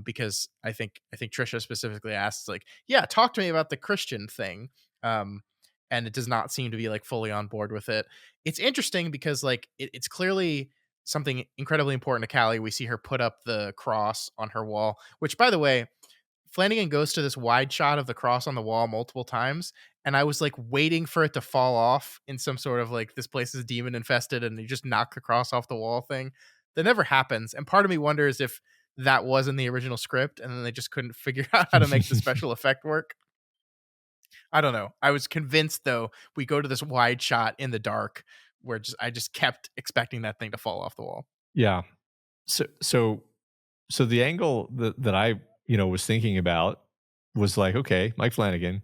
Because I think Trisha specifically asks, like, yeah, talk to me about the Christian thing. Um, and it does not seem to be like fully on board with it. It's interesting because like it's clearly something incredibly important to Callie. We see her put up the cross on her wall, which by the way, Flanagan goes to this wide shot of the cross on the wall multiple times, and I was like waiting for it to fall off in some sort of like this place is demon infested, and you just knock the cross off the wall thing. That never happens, and part of me wonders if that was in the original script, and then they just couldn't figure out how to make the special effect work. I don't know. I was convinced though. We go to this wide shot in the dark where I just kept expecting that thing to fall off the wall. Yeah. So the angle that I was thinking about was like, okay, Mike Flanagan,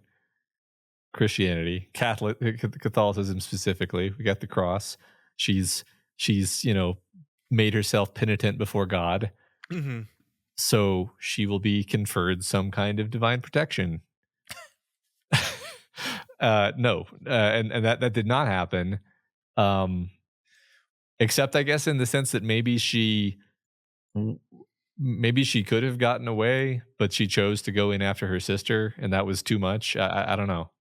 Christianity, Catholicism specifically. We got the cross. She's made herself penitent before God, Hmm. so she will be conferred some kind of divine protection. No, and that did not happen. Um, except I guess in the sense that maybe she could have gotten away, but she chose to go in after her sister, and that was too much. I don't know.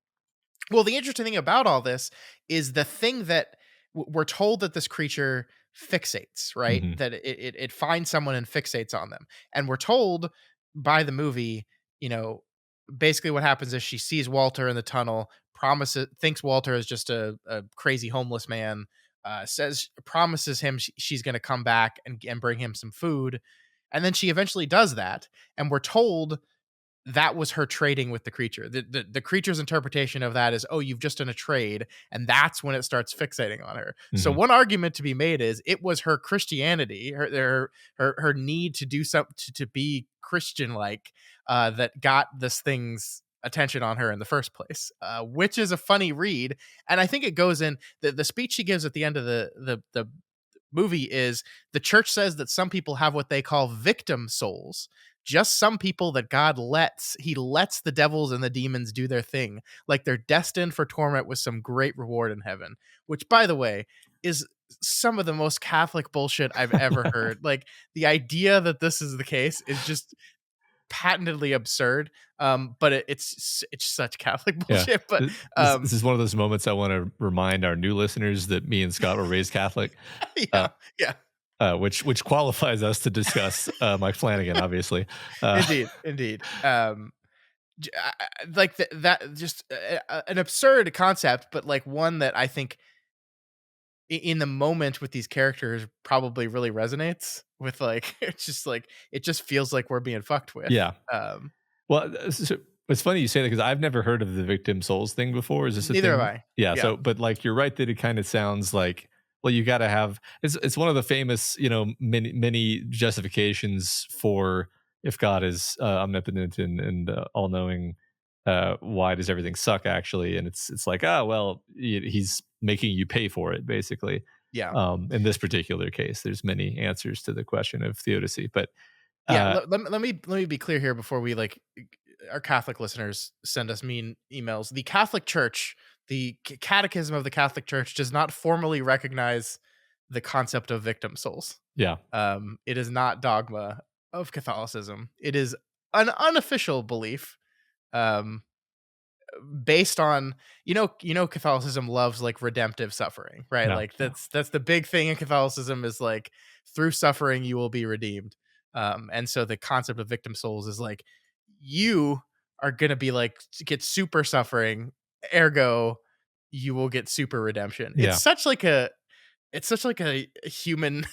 Well, the interesting thing about all this is the thing that we're told that this creature fixates, right? Hmm. That it finds someone and fixates on them. And we're told by the movie, you know, basically what happens is she sees Walter in the tunnel, thinks Walter is just a crazy homeless man, promises him she's going to come back and bring him some food. And then she eventually does that. And we're told that was her trading with the creature. The creature's interpretation of that is, oh, you've just done a trade, and that's when it starts fixating on her. So Mhm. one argument to be made is it was her Christianity, her need to do something to be Christian like, that got this thing's attention on her in the first place, which is a funny read. And I think it goes in the speech she gives at the end of the movie is the church says that some people have what they call victim souls, just some people that he lets the devils and the demons do their thing, like they're destined for torment with some great reward in heaven, which, by the way, is some of the most Catholic bullshit I've ever heard. Like, the idea that this is the case is just patently absurd. But it's such Catholic Yeah. bullshit. But This is one of those moments I wanna remind our new listeners that me and Scott were raised Catholic, uh, yeah, yeah. which qualifies us to discuss, Mike Flanagan, obviously. Uh, Indeed, indeed. Like that, just an absurd concept, but like one that I think in the moment with these characters probably really resonates with. Like, it's just like it just feels like we're being fucked with. yeah. Um, Well, so it's funny you say that because I've never heard of the victim souls thing before. Is this a Neither have thing? I. Yeah. Yeah, So, but like you're right that it kind of sounds like well, you got to have. It's one of the famous many justifications for if God is omnipotent and all knowing. Why does everything suck actually? And it's like well he's making you pay for it basically. yeah, In this particular case, there's many answers to the question of theodicy, but yeah. uh, Let me be clear here before we like our Catholic listeners send us mean emails. The Catholic Church, the Catechism of the Catholic Church, does not formally recognize the concept of victim souls. yeah, It is not dogma of Catholicism. It is an unofficial belief, um, based on Catholicism loves like redemptive suffering, right? no, Like no, that's the big thing in Catholicism is like through suffering you will be redeemed. And so the concept of victim souls is like you are gonna be like get super suffering, ergo you will get super redemption. yeah. It's such like a human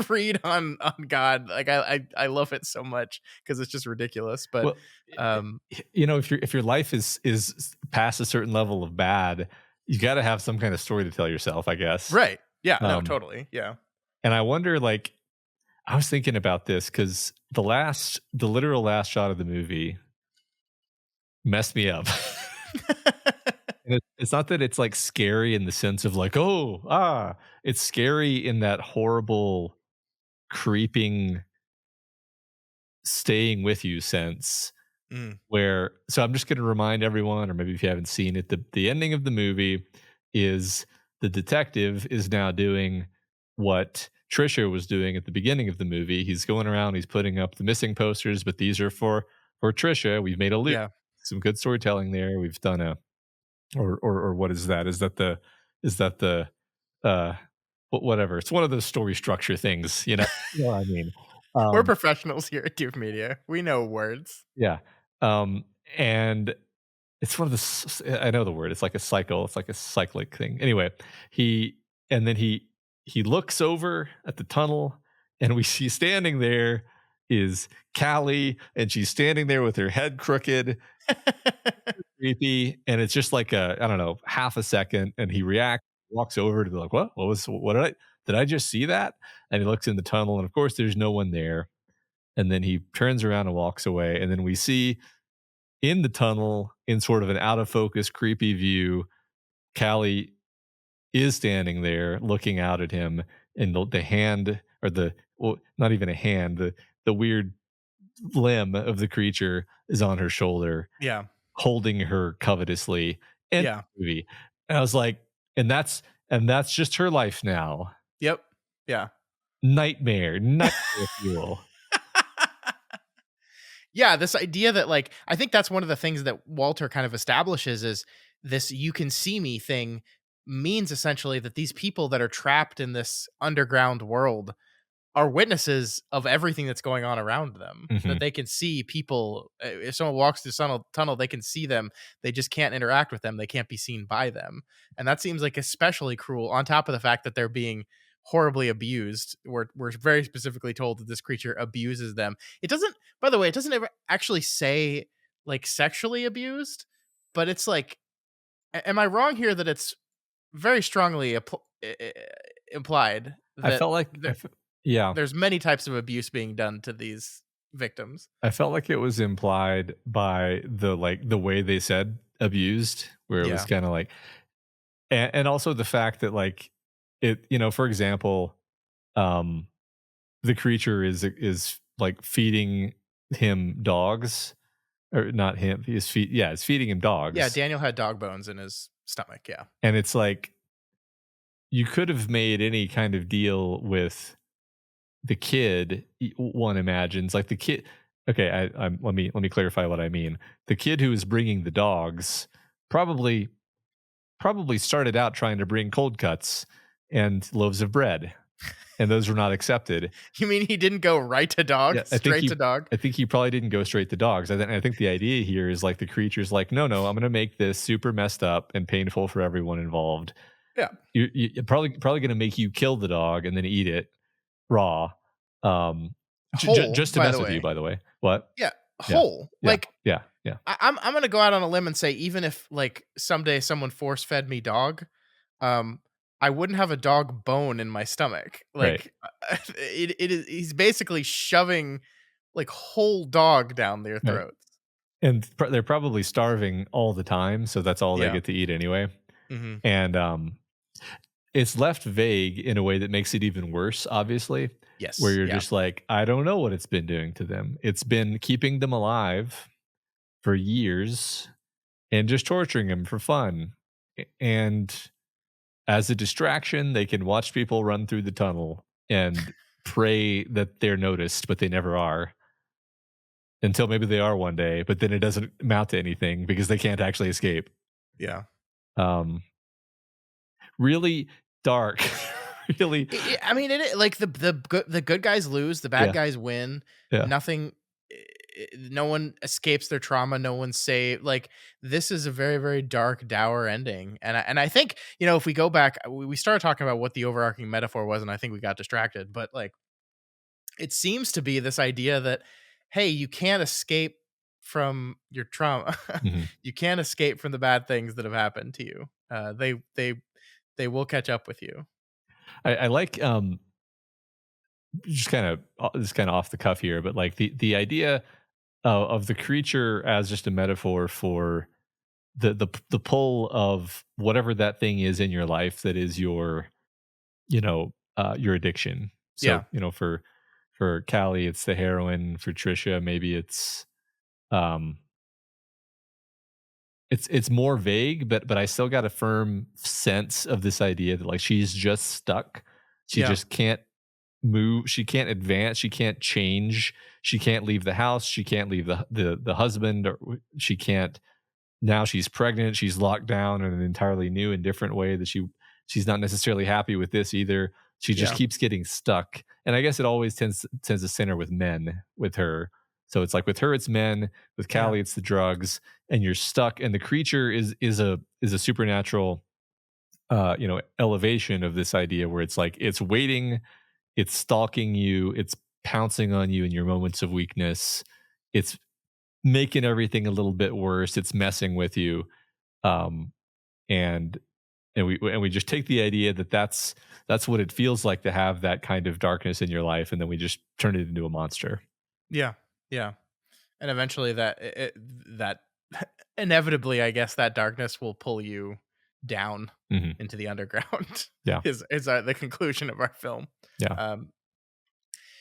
read on God. Like I love it so much because it's just ridiculous. But Well, um if your life is past a certain level of bad, you got to have some kind of story to tell yourself, I guess. right. Yeah, no, Um, totally. Yeah. and I wonder, like, I was thinking about this because the literal last shot of the movie messed me up. And it's not that it's like scary in the sense of like, oh, it's scary in that horrible, creeping, staying with you sense Mm, where so I'm just going to remind everyone or maybe if you haven't seen it the ending of the movie is the detective is now doing what Trisha was doing at the beginning of the movie. He's going around, he's putting up the missing posters, but these are for Trisha. We've made a loop. yeah. Some good storytelling there. We've done a or what is that? Is that the uh whatever. It's one of those story structure things, you know. You know what I mean? We're Um professionals here at Doof Media. We know words. yeah. Um and it's one of the I know the word. It's like a cycle. It's like a cyclic thing. Anyway, he and then he looks over at the tunnel, and we see standing there is Callie, and she's standing there with her head crooked, creepy, and it's just like a I don't know half a second, and he reacts, walks over to be like, what did I just see that? And he looks in the tunnel, and of course there's no one there, and then he turns around and walks away, and then we see in the tunnel, in sort of an out of focus, creepy view, Callie is standing there looking out at him, and the hand or the well, not even a hand, the weird limb of the creature is on her shoulder, Yeah. holding her covetously. And Yeah. movie, and I was like, and that's just her life now. Yep. Yeah. Nightmare fuel. Yeah, this idea that like I think that's one of the things that Walter kind of establishes is this "you can see me" thing means essentially that these people that are trapped in this underground world are witnesses of everything that's going on around them. That Mhm. they can see people. If someone walks through tunnel, they can see them. They just can't interact with them. They can't be seen by them. And that seems like especially cruel. On top of the fact that they're being horribly abused. We're very specifically told that this creature abuses them. It doesn't. By the way, it doesn't ever actually say like sexually abused, but it's like, am I wrong here that it's very strongly implied I that felt like yeah, there's many types of abuse being done to these victims? I felt like it was implied by the way they said abused, where it was Yeah. kind of like, and also the fact that like it, for example, um, the creature is like feeding him dogs, or not him. It's feeding him Yeah, dogs, Daniel had dog bones in his stomach, yeah. and it's like you could have made any kind of deal with the kid. One imagines like the kid. Okay, let me clarify what I mean. The kid who is bringing the dogs probably probably started out trying to bring cold cuts and loaves of bread, and those were not accepted. You mean he didn't go right to dog, Yeah, I think straight he to dog? I think he probably didn't go straight to dogs. I think the idea here is like the creature's like, no, no, I'm going to make this super messed up and painful for everyone involved. Yeah. You're probably going to make you kill the dog and then eat it raw, Whole, just to by the mess with you. way. By the way, what? Yeah, Yeah, whole. yeah, Like, yeah, yeah. I'm gonna go out on a limb and say even if like someday someone force fed me dog, um, I wouldn't have a dog bone in my stomach. Right. Like, it is he's basically shoving like whole dog down their Right. throats. And they're probably starving all the time, so that's all they Yeah. get to eat anyway. Mhm. And it's left vague in a way that makes it even worse, obviously, where Yes. you're Yeah. just like, I don't know what it's been doing to them. It's been keeping them alive for years and just torturing them for fun. And as a distraction, they can watch people run through the tunnel and pray that they're noticed, but they never are, until maybe they are one day, but then it doesn't amount to anything because they can't actually escape. Yeah. Um, really dark. Really, I mean, like the good guys lose, the bad yeah, guys win. yeah. Nothing, no one escapes their trauma. No one's saved. Like, this is a very very dark, dour ending. And I think, if we go back, we started talking about what the overarching metaphor was, and I think we got distracted. But like, it seems to be this idea that, hey, you can't escape from your trauma. Mhm. You can't escape from the bad things that have happened to you. They will catch up with you. I like just kind of this kind of off the cuff here, but like the idea of the creature as just a metaphor for the pull of whatever that thing is in your life that is your addiction. So Yeah. for Callie, it's the heroin. For Trisha, maybe um it's more vague, but I still got a firm sense of this idea that like she's just stuck. She Yeah. just can't move, she can't advance, she can't change, she can't leave the house, she can't leave the husband, or she can't. Now she's pregnant, she's locked down in an entirely new and different way that she's not necessarily happy with this either. She just Yeah. keeps getting stuck. And I guess it always tends to center with men with her. So it's like with her it's men, with Yeah. Callie it's the drugs, and you're stuck. And the creature is a supernatural elevation of this idea where it's like it's waiting, it's stalking you, it's pouncing on you in your moments of weakness. It's making everything a little bit worse. It's messing with you. Um, and we just take the idea that that's what it feels like to have that kind of darkness in your life, and then we just turn it into a monster. Yeah. Yeah. And eventually that inevitably, I guess, that darkness will pull you down Hmm. into the underground. Yeah, Is the conclusion of our film. yeah. Um,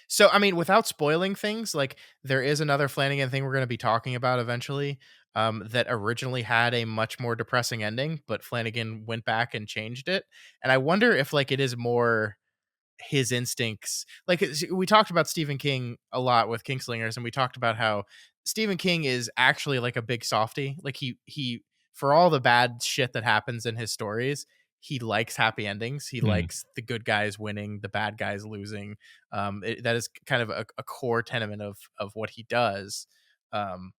so I mean, without spoiling things, like, there is another Flanagan thing we're going to be talking about eventually. That originally had a much more depressing ending, but Flanagan went back and changed it. And I wonder if like it is more his instincts. Like, we talked about Stephen King a lot with Kingslingers, and we talked about how Stephen King is actually like a big softy. Like, he for all the bad shit that happens in his stories, he likes happy endings. He Mhm. likes the good guys winning, the bad guys losing. That is kind of a core tenement of what he does. Um,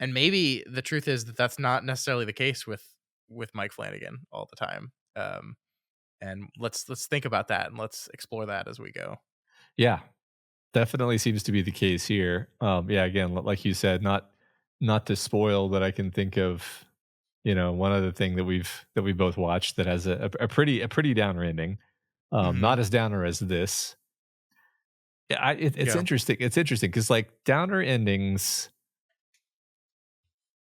and maybe the truth is that that's not necessarily the case with Mike Flanagan all the time. And let's think about that, and let's explore that as we go. Yeah, definitely seems to be the case here. Yeah, again, like you said, not to spoil, but I can think of, one other thing that we both watched that has a pretty downer ending. Hmm. Not as downer as this. Yeah, it's Yeah. interesting. It's interesting because like downer endings,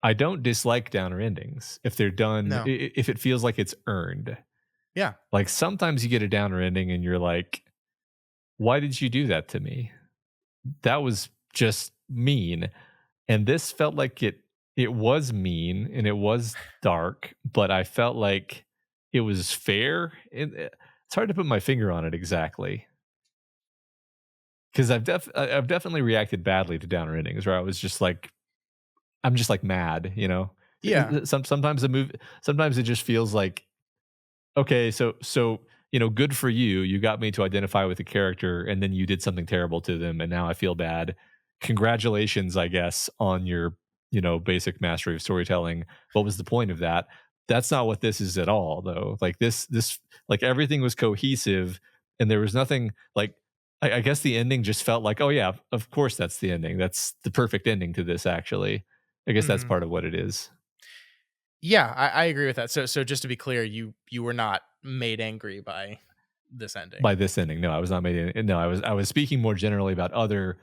I don't dislike downer endings if they're done No. if it feels like it's earned. Yeah. Like sometimes you get a downer ending and you're like, why did you do that to me? That was just mean. And this felt like it was mean and it was dark, but I felt like it was fair. It's hard to put my finger on it exactly. Because I've definitely reacted badly to downer endings where I was just like I'm just like mad, you know. Yeah. Sometimes the movie sometimes it just feels like okay, so good for you. You got me to identify with the character, and then you did something terrible to them, and now I feel bad. Congratulations, I guess, on your basic mastery of storytelling. What was the point of that? That's not what this is at all, though. Like this like everything was cohesive, and there was nothing like. I guess the ending just felt like, oh yeah, of course that's the ending. That's the perfect ending to this. Actually, I guess that's Hmm. part of what it is. Yeah, I agree with that. So just to be clear, you were not made angry by this ending. By this ending, no, I was not made. No, I was speaking more generally about other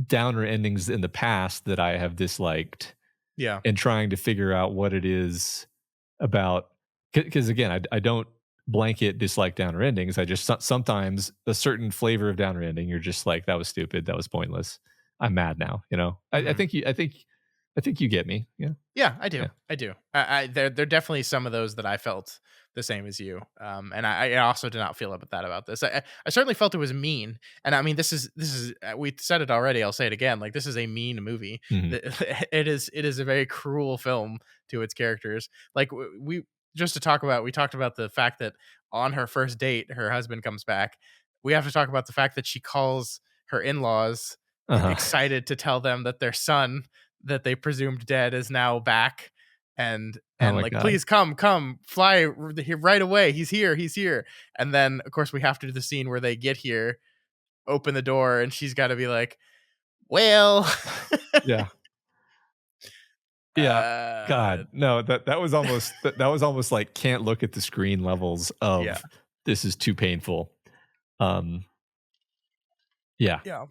downer endings in the past that I have disliked, Yeah. and trying to figure out what it is about. Because again, I don't blanket dislike downer endings. I just sometimes a certain flavor of downer ending, you're just like that was stupid, that was pointless. I'm mad now. I Hmm. think you get me. Yeah, Yeah, I do. yeah. I do. There definitely some of those that I felt the same as you. And I also did not feel about that about this. I certainly felt it was mean. And I mean, this is we said it already. I'll say it again. Like this is a mean movie. Hmm. It is a very cruel film to its characters. Like we just to talk about. We talked about the fact that on her first date, her husband comes back. We have to talk about the fact that she calls her in-laws Uh huh. excited to tell them that their son that they presumed dead is now back and Oh and my like god. please come fly right away, he's here. And then of course we have to do the scene where they get here, open the door, and she's got to be like, well. Yeah. Yeah. uh God, no, that was almost like can't look at the screen levels yeah. of this is too painful. Um, yeah. Yeah.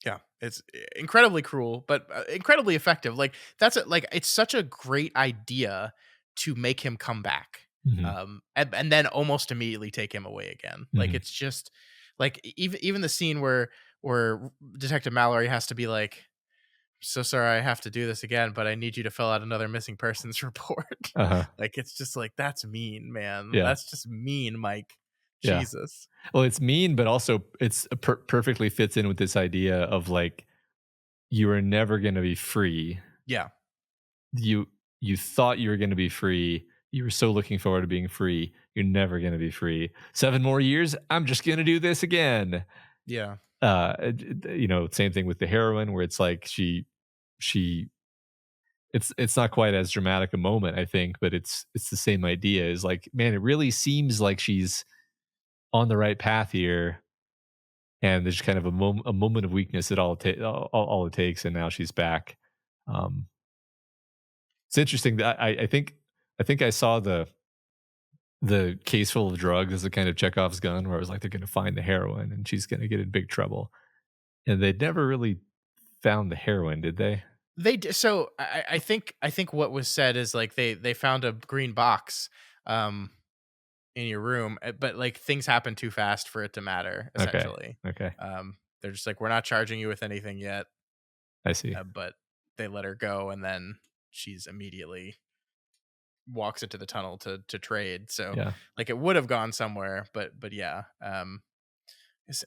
Yeah, it's incredibly cruel, but incredibly effective. Like like it's such a great idea to make him come back, Mhm, and then almost immediately take him away again. Like mhm. it's just like even the scene where Detective Mallory has to be like, "So sorry, I have to do this again, but I need you to fill out another missing persons report." Uh-huh. Like it's just like that's mean, man. Yeah, That's just mean, Mike. yeah. Jesus. Well, it's mean, but also it's perfectly fits in with this idea of like you are never gonna be free. Yeah, You you thought you were gonna be free. You were so looking forward to being free. You're never gonna be free. 7 more years, I'm just gonna do this again. yeah, Same thing with the heroine where it's like she it's not quite as dramatic a moment, I think, but it's the same idea. Is like, man, it really seems like she's on the right path here, and there's kind of a moment of weakness that all it takes, and now she's back. Um, it's interesting that I think I saw the case full of drugs as a kind of Chekhov's gun, where I was like, they're going to find the heroine, and she's going to get in big trouble, and they'd never really found the heroine, did they? So I think what was said is like they found a green box um in your room, but like things happen too fast for it to matter. Okay, Essentially, okay, they're just like, we're not charging you with anything yet, I see. but they let her go, and then she's immediately walks into the tunnel to trade. So Yeah. like it would have gone somewhere, but yeah. Is-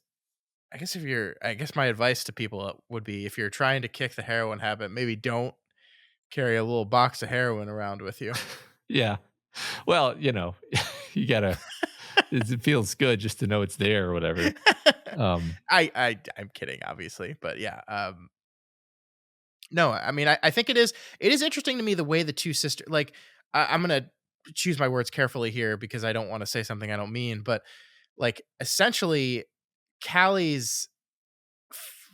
I guess my advice to people would be, if you're trying to kick the heroin habit, maybe don't carry a little box of heroin around with you. Yeah. Well, you gotta. It feels good just to know it's there or whatever. Um, I'm kidding, obviously, but yeah. No, I mean, I think it is interesting to me the way the two sisters, like, I'm gonna choose my words carefully here because I don't want to say something I don't mean, but like essentially Callie's f-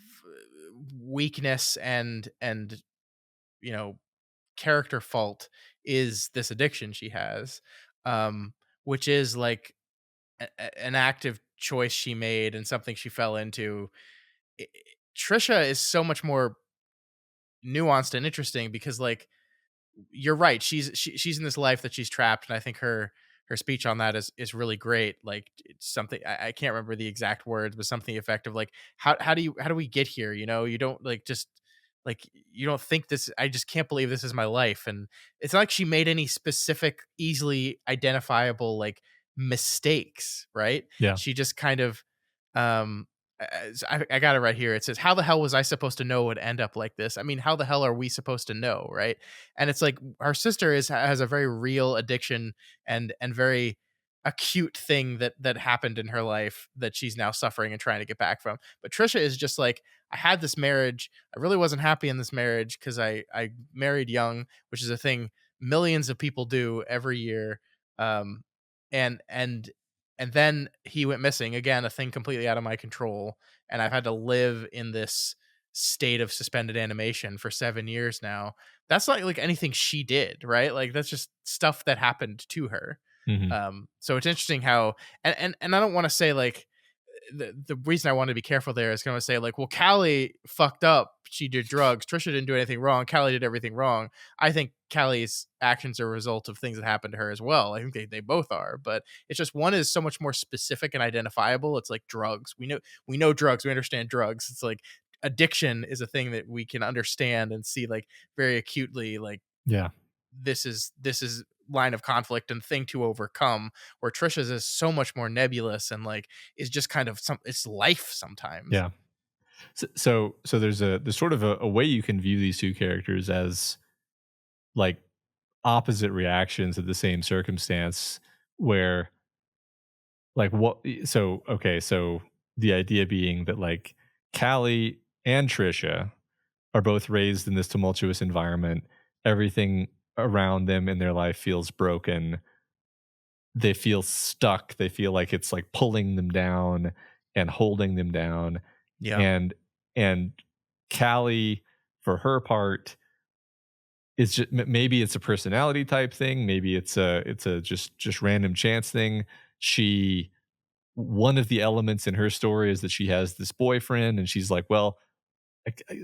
weakness and you know character fault is this addiction she has, um, which is like an active choice she made and something she fell into. I- Trisha is so much more nuanced and interesting because like you're right. She's in this life that she's trapped, and I think her speech on that is really great. Like it's something I can't remember the exact words, but something effective like how do we get here? You know, you don't like just like you don't think this. I just can't believe this is my life, and it's not like she made any specific, easily identifiable like mistakes. Right? Yeah. She just kind of um I got it right here. It says, "How the hell was I supposed to know it would end up like this? I mean, how the hell are we supposed to know, right?" And it's like our sister has a very real addiction and very acute thing that happened in her life that she's now suffering and trying to get back from. But Trisha is just like, I had this marriage. I really wasn't happy in this marriage because I married young, which is a thing millions of people do every year. Um, and and and then he went missing again, a thing completely out of my control, and I've had to live in this state of suspended animation for 7 years now. That's not like anything she did, right? Like that's just stuff that happened to her. Hmm. So it's interesting how and I don't want to say like the reason I want to be careful there is going to say like, well, Callie fucked up. She did drugs. Trisha didn't do anything wrong. Callie did everything wrong. I think Callie's actions are a result of things that happened to her as well. I think they both are, but it's just one is so much more specific and identifiable. It's like drugs. We know drugs. We understand drugs. It's like addiction is a thing that we can understand and see like very acutely. Like Yeah. this is line of conflict and thing to overcome, where Trisha's is so much more nebulous and like is just kind of some it's life sometimes. Yeah. So there's sort of a way you can view these two characters as like opposite reactions of the same circumstance, where like what so okay, so the idea being that like Callie and Trisha are both raised in this tumultuous environment. Everything around them in their life feels broken. They feel stuck. They feel like it's like pulling them down and holding them down. Yeah. And and Callie, for her part, is just maybe it's a personality type thing. Maybe it's a just random chance thing. She One of the elements in her story is that she has this boyfriend, and she's like, well,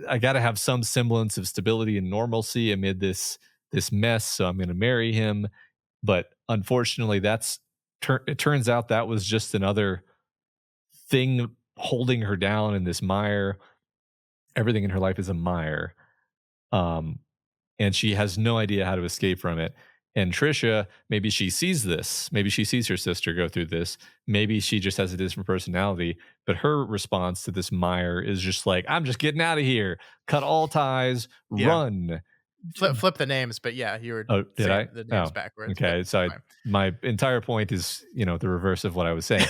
I got to have some semblance of stability and normalcy amid this mess, so I'm going to marry him. But unfortunately, it turns out that was just another thing holding her down in this mire. Everything in her life is a mire, um, and she has no idea how to escape from it. And Trisha, maybe she sees this. Maybe she sees her sister go through this. Maybe she just has a different personality. But her response to this mire is just like, I'm just getting out of here. Cut all ties, Yeah. run. Flip the names, but yeah, you were Oh, did saying I? the names Oh, backwards, but okay. it's fine. My entire point is, the reverse of what I was saying.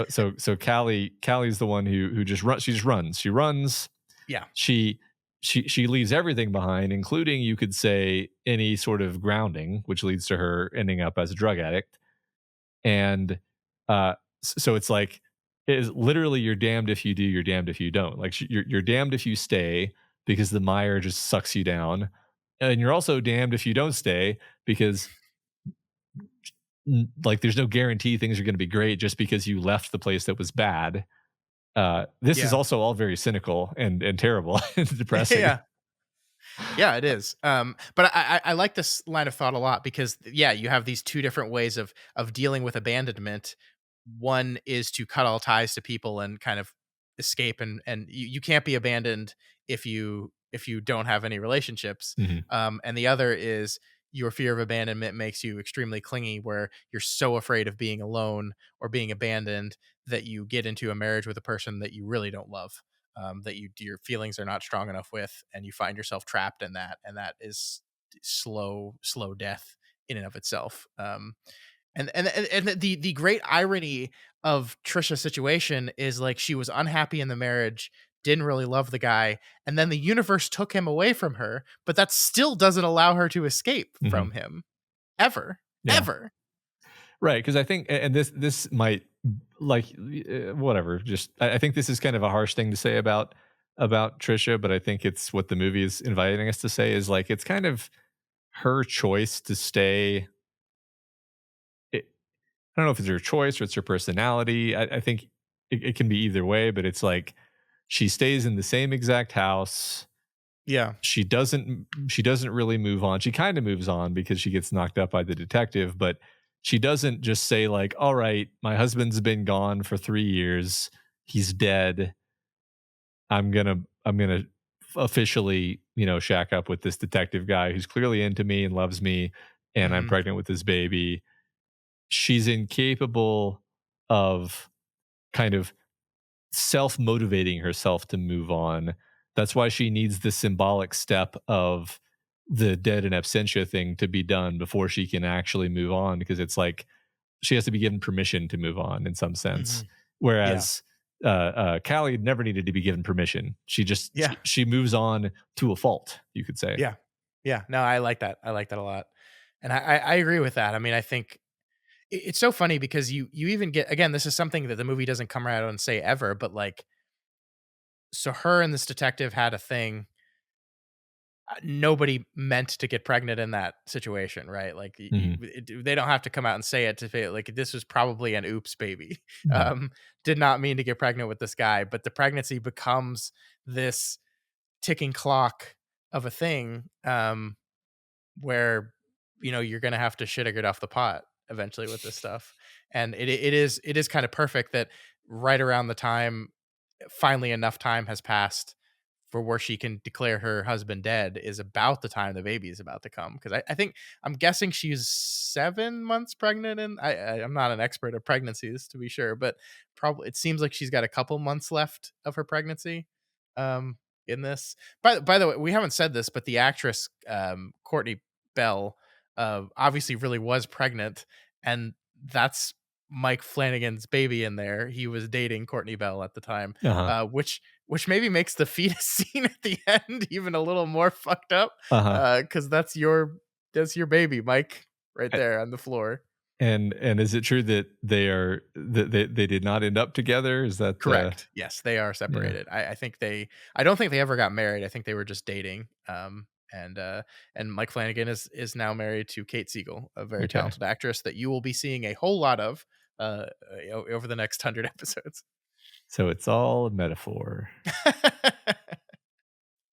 So Callie's the one who just runs. She just runs. She runs. Yeah. She she leaves everything behind, including, you could say, any sort of grounding, which leads to her ending up as a drug addict. And so it's like, it is literally, you're damned if you do, you're damned if you don't. Like you're damned if you stay because the mire just sucks you down, and you're also damned if you don't stay because like there's no guarantee things are going to be great just because you left the place that was bad. This is Yeah. also all very cynical and terrible and depressing. Yeah. Yeah, it is. But I like this line of thought a lot because yeah, you have these two different ways of dealing with abandonment. One is to cut all ties to people and kind of escape, and you can't be abandoned if you don't have any relationships. Mhm. And the other is your fear of abandonment makes you extremely clingy, where you're so afraid of being alone or being abandoned that you get into a marriage with a person that you really don't love, that your feelings are not strong enough with, and you find yourself trapped in that, and that is slow death in and of itself. And the great irony of Trisha's situation is like she was unhappy in the marriage, didn't really love the guy, and then the universe took him away from her, but that still doesn't allow her to escape Mhm. from him ever, Yeah. ever. Right, because I think, and this might, like, whatever. Just I think this is kind of a harsh thing to say about about Trisha, but I think it's what the movie is inviting us to say is like it's kind of her choice to stay. I don't know if it's her choice or it's her personality. I think it can be either way, but it's like she stays in the same exact house. Yeah. She doesn't really move on. She kind of moves on because she gets knocked up by the detective, but she doesn't just say like, "All right, my husband's been gone for 3 years. He's dead. I'm gonna officially, shack up with this detective guy who's clearly into me and loves me, and I'm Mhm. pregnant with his baby." She's incapable of kind of self-motivating herself to move on. That's why she needs the symbolic step of the dead in absentia thing to be done before she can actually move on, because it's like she has to be given permission to move on in some sense. Mhm. Yeah. Whereas Callie never needed to be given permission. She just Yeah. she moves on to a fault, you could say. Yeah. Yeah. No, I like that. I like that a lot. And I agree with that. I mean, I think it's so funny because you even get, again, this is something that the movie doesn't come around and say ever, but like, so her and this detective had a thing. Nobody meant to get pregnant in that situation, right? Like Hmm. they don't have to come out and say it to say like this was probably an oops baby. Hmm. Um, did not mean to get pregnant with this guy, but the pregnancy becomes this ticking clock of a thing. Where you're gonna have to shit or get off the pot eventually with this stuff, and it is kind of perfect that right around the time, finally enough time has passed for where she can declare her husband dead is about the time the baby is about to come, because I think I'm guessing she's 7 months pregnant, and I'm not an expert of pregnancies to be sure, but probably it seems like she's got a couple months left of her pregnancy um in this. By the way, we haven't said this, but the actress Courtney Bell obviously really was pregnant, and that's Mike Flanagan's baby in there. He was dating Courtney Bell at the time, Uh-huh. which maybe makes the fetus scene at the end even a little more fucked up, Uh-huh. because that's your baby, Mike, right there on the floor. And is it true that they did not end up together? Is that Correct. Yes, they are yeah. separated. I don't think they ever got married. I think they were just dating. And Mike Flanagan is now married to Kate Siegel, a very Okay. talented actress that you will be seeing a whole lot of over the next 100 episodes. So it's all a metaphor.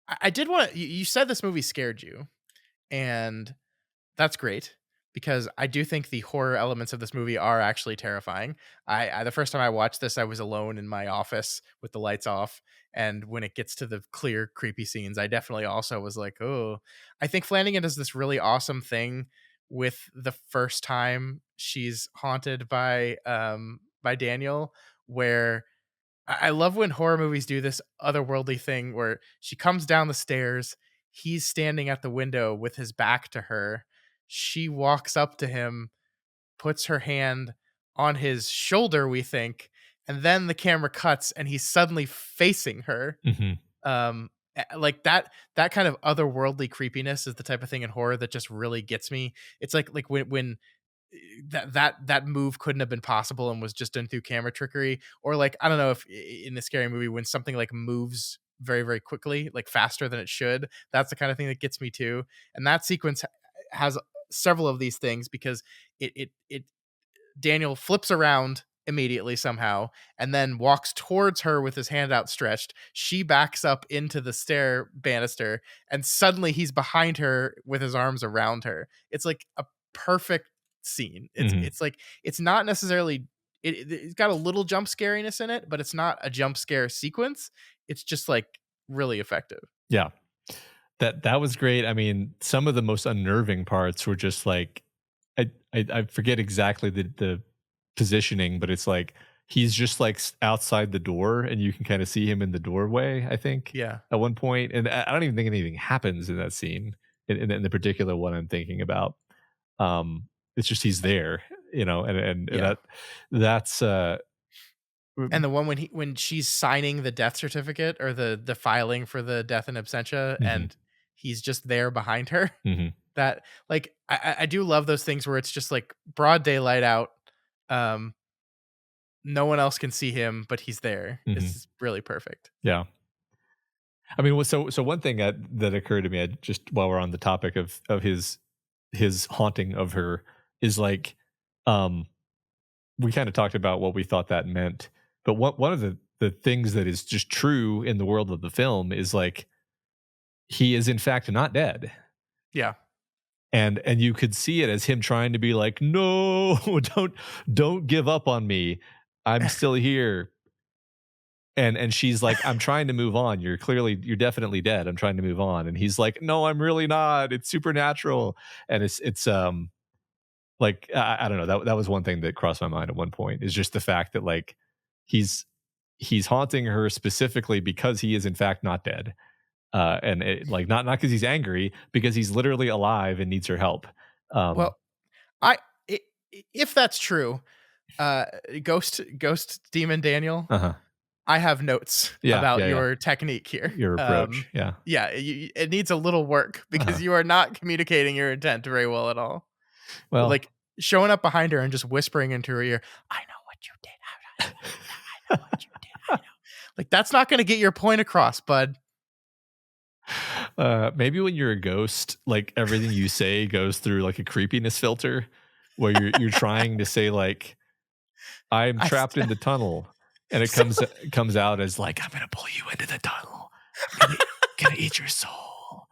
I did want to. You said this movie scared you, and that's great because I do think the horror elements of this movie are actually terrifying. I the first time I watched this, I was alone in my office with the lights off, and when it gets to the clear, creepy scenes, I definitely also was like, "Oh." I think Flanagan does this really awesome thing with the first time she's haunted by Daniel, where I love when horror movies do this otherworldly thing where she comes down the stairs, he's standing at the window with his back to her. She walks up to him, puts her hand on his shoulder, we think, and then the camera cuts and he's suddenly facing her. Mhm. Like that kind of otherworldly creepiness is the type of thing in horror that just really gets me. It's like when that move couldn't have been possible and was just done through camera trickery, or like I don't know if in the scary movie when something like moves very very quickly, like faster than it should, that's the kind of thing that gets me too. And that sequence has several of these things because it Daniel flips around immediately somehow and then walks towards her with his hand outstretched. She backs up into the stair banister and suddenly he's behind her with his arms around her. It's like a perfect scene. It's Mhm. it's like it's not necessarily it's got a little jump scariness in it, but it's not a jump scare sequence. It's just like really effective. Yeah. That was great. I mean, some of the most unnerving parts were just like I forget exactly the positioning, but it's like he's just like outside the door and you can kind of see him in the doorway, I think, Yeah. at one point. And I don't even think anything happens in that scene in the particular one I'm thinking about. It's just he's there, and Yeah. that's And the one when she's signing the death certificate or the filing for the death in absentia, mhm, and he's just there behind her. mhm, That like I do love those things where it's just like broad daylight out. Um, no one else can see him, but he's there. mhm. It's really perfect. Yeah. I mean, so one thing that occurred to me, just while we're on the topic of his haunting of her, is like, um, we kind of talked about what we thought that meant, but one of the things that is just true in the world of the film is like he is in fact not dead. Yeah. And you could see it as him trying to be like, no, don't give up on me, I'm still here. And she's like, I'm trying to move on, you're definitely dead, I'm trying to move on. And he's like, no, I'm really not, it's supernatural. And it's like, I don't know, that was one thing that crossed my mind at one point, is just the fact that like he's he's haunting her specifically because he is in fact not dead. And it, like, not because he's angry, because he's literally alive and needs her help. Um, Well, I I if that's true, uh, Ghost Demon Daniel, uh-huh. I have notes Yeah, about yeah, yeah. your technique here. Your approach, yeah. Yeah, it needs a little work Uh-huh. because you are not communicating your intent very well at all. Well, Like showing up behind her and just whispering into her ear, "I know what you did. I know what you did. I know." Like that's not going to get your point across, bud. maybe when you're a ghost, like everything you say goes through like a creepiness filter, where you're trying to say like, I'm I trapped in st- the tunnel, and so it comes out as like, I'm gonna pull you into the tunnel. I'm gonna eat your soul.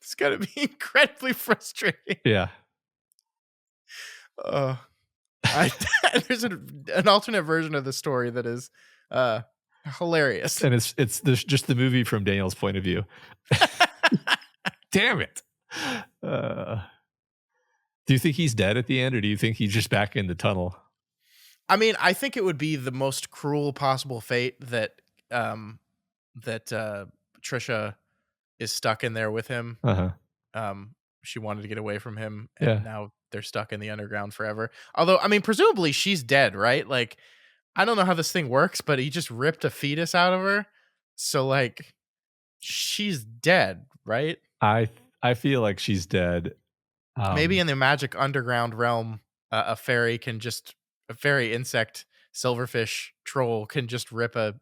it's going to be incredibly frustrating. Yeah. Uh, I there's an alternate version of the story that is uh hilarious. And it's just the movie from Daniel's point of view. Damn it. Uh, do you think he's dead at the end, or do you think he's just back in the tunnel? I mean, I think it would be the most cruel possible fate that um that Trisha is stuck in there with him. Uh-huh. She wanted to get away from him and Yeah. now they're stuck in the underground forever. Although, I mean, presumably she's dead, right? Like I don't know how this thing works, but he just ripped a fetus out of her. So like she's dead, right? I I feel like she's dead. Maybe Um, in the magic underground realm, a fairy insect silverfish troll can just rip a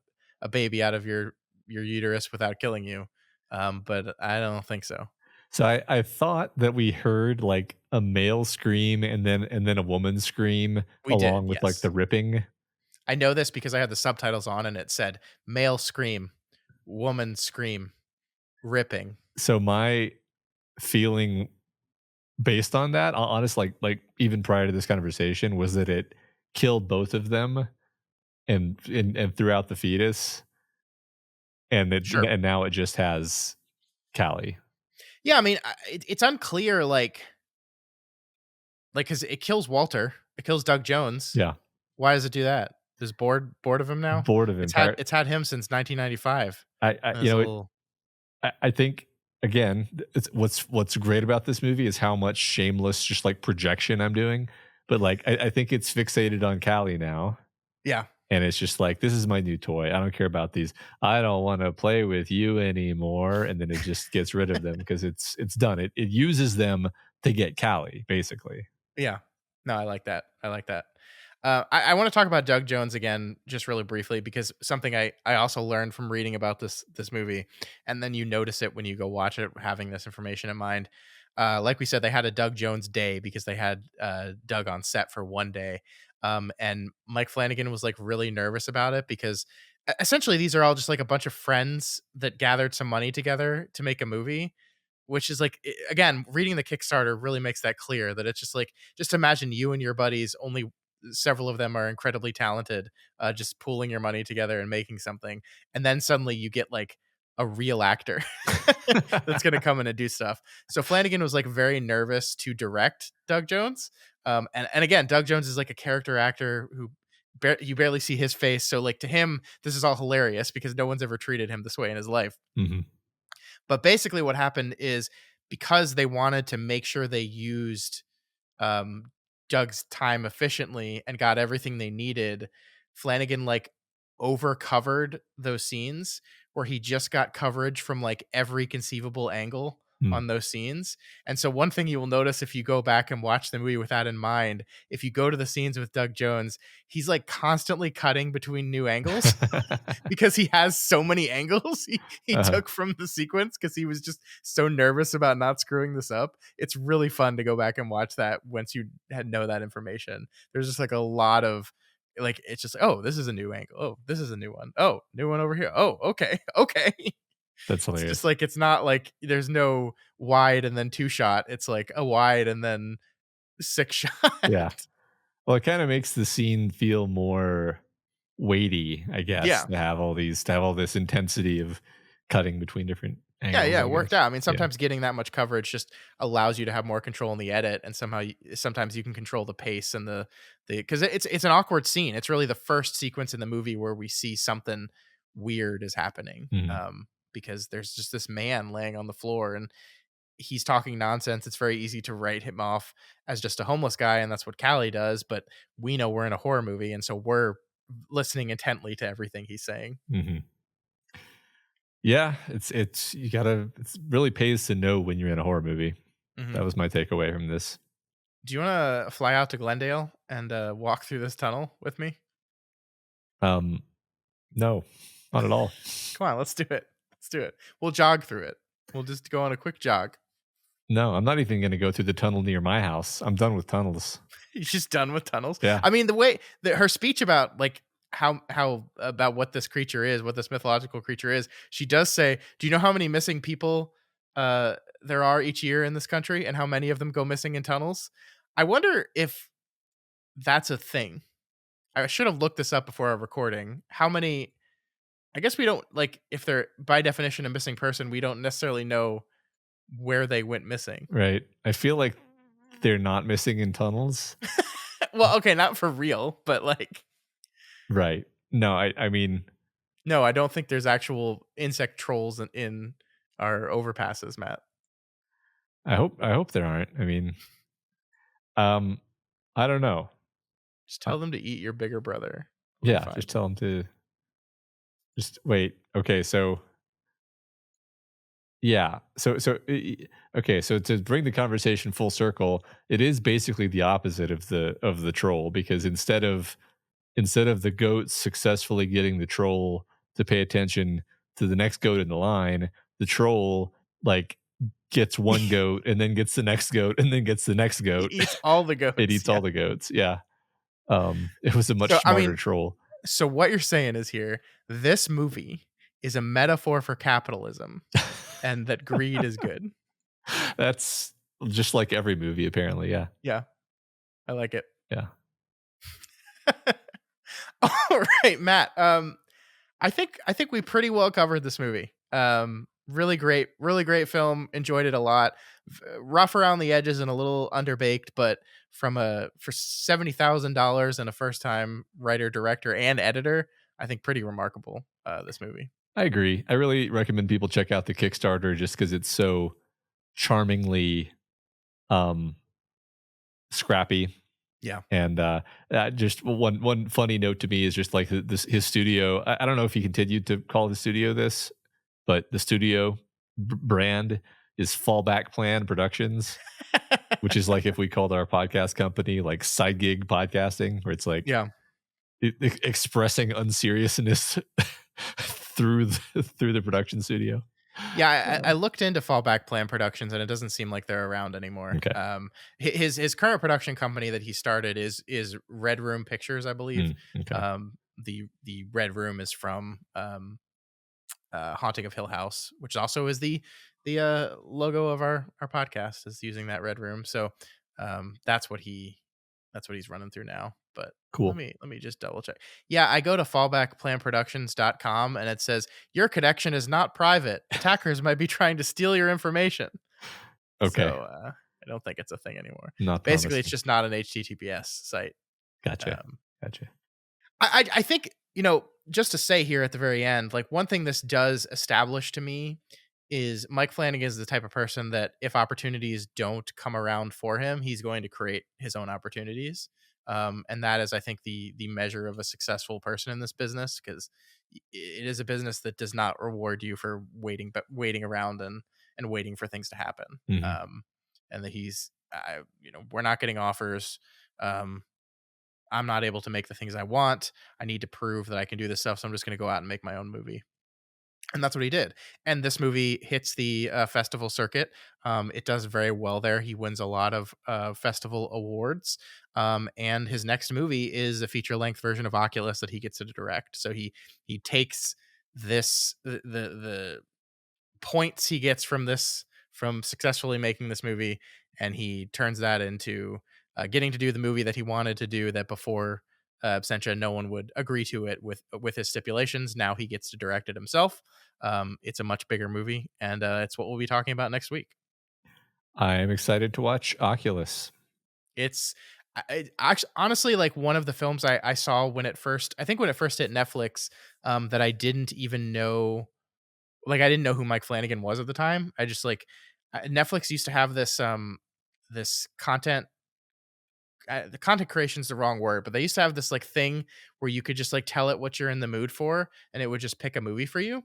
baby out of your uterus without killing you. But I don't think so. so I thought that we heard like a male scream and then a woman scream We did, along with like yes. the ripping. I know this because I had the subtitles on and it said male scream, woman scream, ripping. So my feeling based on that, honest, like even prior to this conversation, was that it killed both of them and throughout the fetus, Sure. and now it just has Callie. Yeah, I mean, it's unclear, like because it kills Walter, it kills Doug Jones. Yeah, Why does it do that? Is bored of him now? bored of him. It's had him since 1995. I you That's a know little I think again, it's what's great about this movie is how much shameless just like projection I'm doing. But like I think it's fixated on Callie now. yeah, And it's just like, this is my new toy. I don't care about these. I don't want to play with you anymore. And then it just gets rid of them because it's done. It uses them to get Callie, basically. yeah. No, I like that. I like that. I want to talk about Doug Jones again, just really briefly, because something I also learned from reading about this movie, and then you notice it when you go watch it, having this information in mind. Like we said, they had a Doug Jones day because they had Doug on set for one day, and Mike Flanagan was like really nervous about it because essentially these are all just like a bunch of friends that gathered some money together to make a movie, which is like again, reading the Kickstarter really makes that clear that it's just like just imagine you and your buddies, only several of them are incredibly talented, just pooling your money together and making something, and then suddenly you get like a real actor that's going to come in and do stuff. So Flanagan was like very nervous to direct Doug Jones, and again, Doug Jones is like a character actor who you barely see his face, so like to him this is all hilarious because no one's ever treated him this way in his life. Hmm. But basically, what happened is because they wanted to make sure they used um, Doug's time efficiently and got everything they needed, Flanagan like over covered those scenes where he just got coverage from like every conceivable angle Mm. on those scenes. And so one thing you will notice if you go back and watch the movie with that in mind, if you go to the scenes with Doug Jones, he's like constantly cutting between new angles because he has so many angles he Uh-huh. took from the sequence because he was just so nervous about not screwing this up. It's really fun to go back and watch that once you had know that information. There's just like a lot of like it's just oh, this is a new angle. Oh, this is a new one. Oh, new one over here. Oh, okay. Okay. That's It's just hilarious. like it's not like there's no wide and then two shot. It's like a wide and then six shot. Yeah. Well, it kind of makes the scene feel more weighty, I guess, Yeah. to have all this intensity of cutting between different Yeah, angles, yeah, I it worked guess. out. I mean, Yeah. sometimes getting that much coverage just allows you to have more control in the edit, and somehow, sometimes you can control the pace and the because it's an awkward scene. It's really the first sequence in the movie where we see something weird is happening, Mhm. because there's just this man laying on the floor and he's talking nonsense. It's very easy to write him off as just a homeless guy, and that's what Callie does. But we know we're in a horror movie, and so we're listening intently to everything he's saying. Mhm. Yeah, it's you gotta it really pays to know when you're in a horror movie. Hmm. That was my takeaway from this. Do you want to fly out to Glendale and walk through this tunnel with me? Um, no, not at all. Come on, let's do it. Let's do it. We'll jog through it. We'll just go on a quick jog. No, I'm not even gonna go through the tunnel near my house. I'm done with tunnels. You're just done with tunnels. Yeah. I mean, the way that her speech about like how about what this creature is, what this mythological creature is, she does say, "Do you know how many missing people there are each year in this country, and how many of them go missing in tunnels?" I wonder if that's a thing. I should have looked this up before our recording. How many? I guess we don't like if they're by definition a missing person. We don't necessarily know where they went missing. Right. I feel like they're not missing in tunnels. Well, okay, not for real, but like Right. No, I mean, no, I don't think there's actual insect trolls in our overpasses, Matt. I hope there aren't. I mean, um, I don't know. Just Uh, tell them to eat your bigger brother. It'll be yeah, fine. just tell them to just wait. Okay, so yeah. Okay, so to bring the conversation full circle, it is basically the opposite of the troll because instead of the goat successfully getting the troll to pay attention to the next goat in the line, the troll like gets one goat and then gets the next goat and then gets the next He goat. eats all the It goats. eats Yeah. all the goats. Yeah. It was a much So I smarter mean, troll. so what you're saying is here, this movie is a metaphor for capitalism and that greed is good. That's just like every movie, apparently. Yeah. Yeah, I like it. Yeah. All right, Matt. I think we pretty well covered this movie. Really great film. Enjoyed it a lot. Rough around the edges and a little underbaked, but for $70,000 and a first time writer, director, and editor, I think pretty remarkable. This movie. I agree. I really recommend people check out the Kickstarter just because it's so charmingly um scrappy. Yeah. And just one funny note to me is just like this his studio. I don't know if he continued to call the studio this, but the studio brand is Fallback Plan Productions, which is like if we called our podcast company like Side Gig Podcasting, where it's like Yeah. expressing unseriousness through the production studio. Yeah, I looked into Fallback Plan Productions, and it doesn't seem like they're around anymore. Okay. His current production company that he started is Red Room Pictures, I believe. Okay. The Red Room is from Haunting of Hill House, which also is the logo of our podcast is using that Red Room. So that's what he's running through now. But Cool. let me just double check. Yeah, I go to fallbackplanproductions.com and it says your connection is not private. Attackers might be trying to steal your information. Okay. So I don't think it's a thing anymore. Not Basically, it's promising. just not an HTTPS site. Gotcha. Um, Gotcha. I think, just to say here at the very end, like one thing this does establish to me is Mike Flanagan is the type of person that if opportunities don't come around for him, he's going to create his own opportunities. And that is, I think, the measure of a successful person in this business, because it is a business that does not reward you for waiting around and and waiting for things to happen. Mhm. And that we're not getting offers. Um, I'm not able to make the things I want. I need to prove that I can do this stuff. So I'm just going to go out and make my own movie. And that's what he did. And this movie hits the festival circuit. It does very well there. He wins a lot of festival awards. And his next movie is a feature length version of Oculus that he gets to direct. So he takes this the points he gets from successfully making this movie, and he turns that into getting to do the movie that he wanted to do, that before Absentia no one would agree to it with his stipulations. Now he gets to direct it himself. It's a much bigger movie, and it's what we'll be talking about next week. I am excited to watch Oculus. It's actually, honestly, like one of the films I saw when it first hit Netflix, that I didn't even know. Like, I didn't know who Mike Flanagan was at the time. I just like Netflix used to have this content. The content creation is the wrong word, but they used to have this like thing where you could just like tell it what you're in the mood for, and it would just pick a movie for you.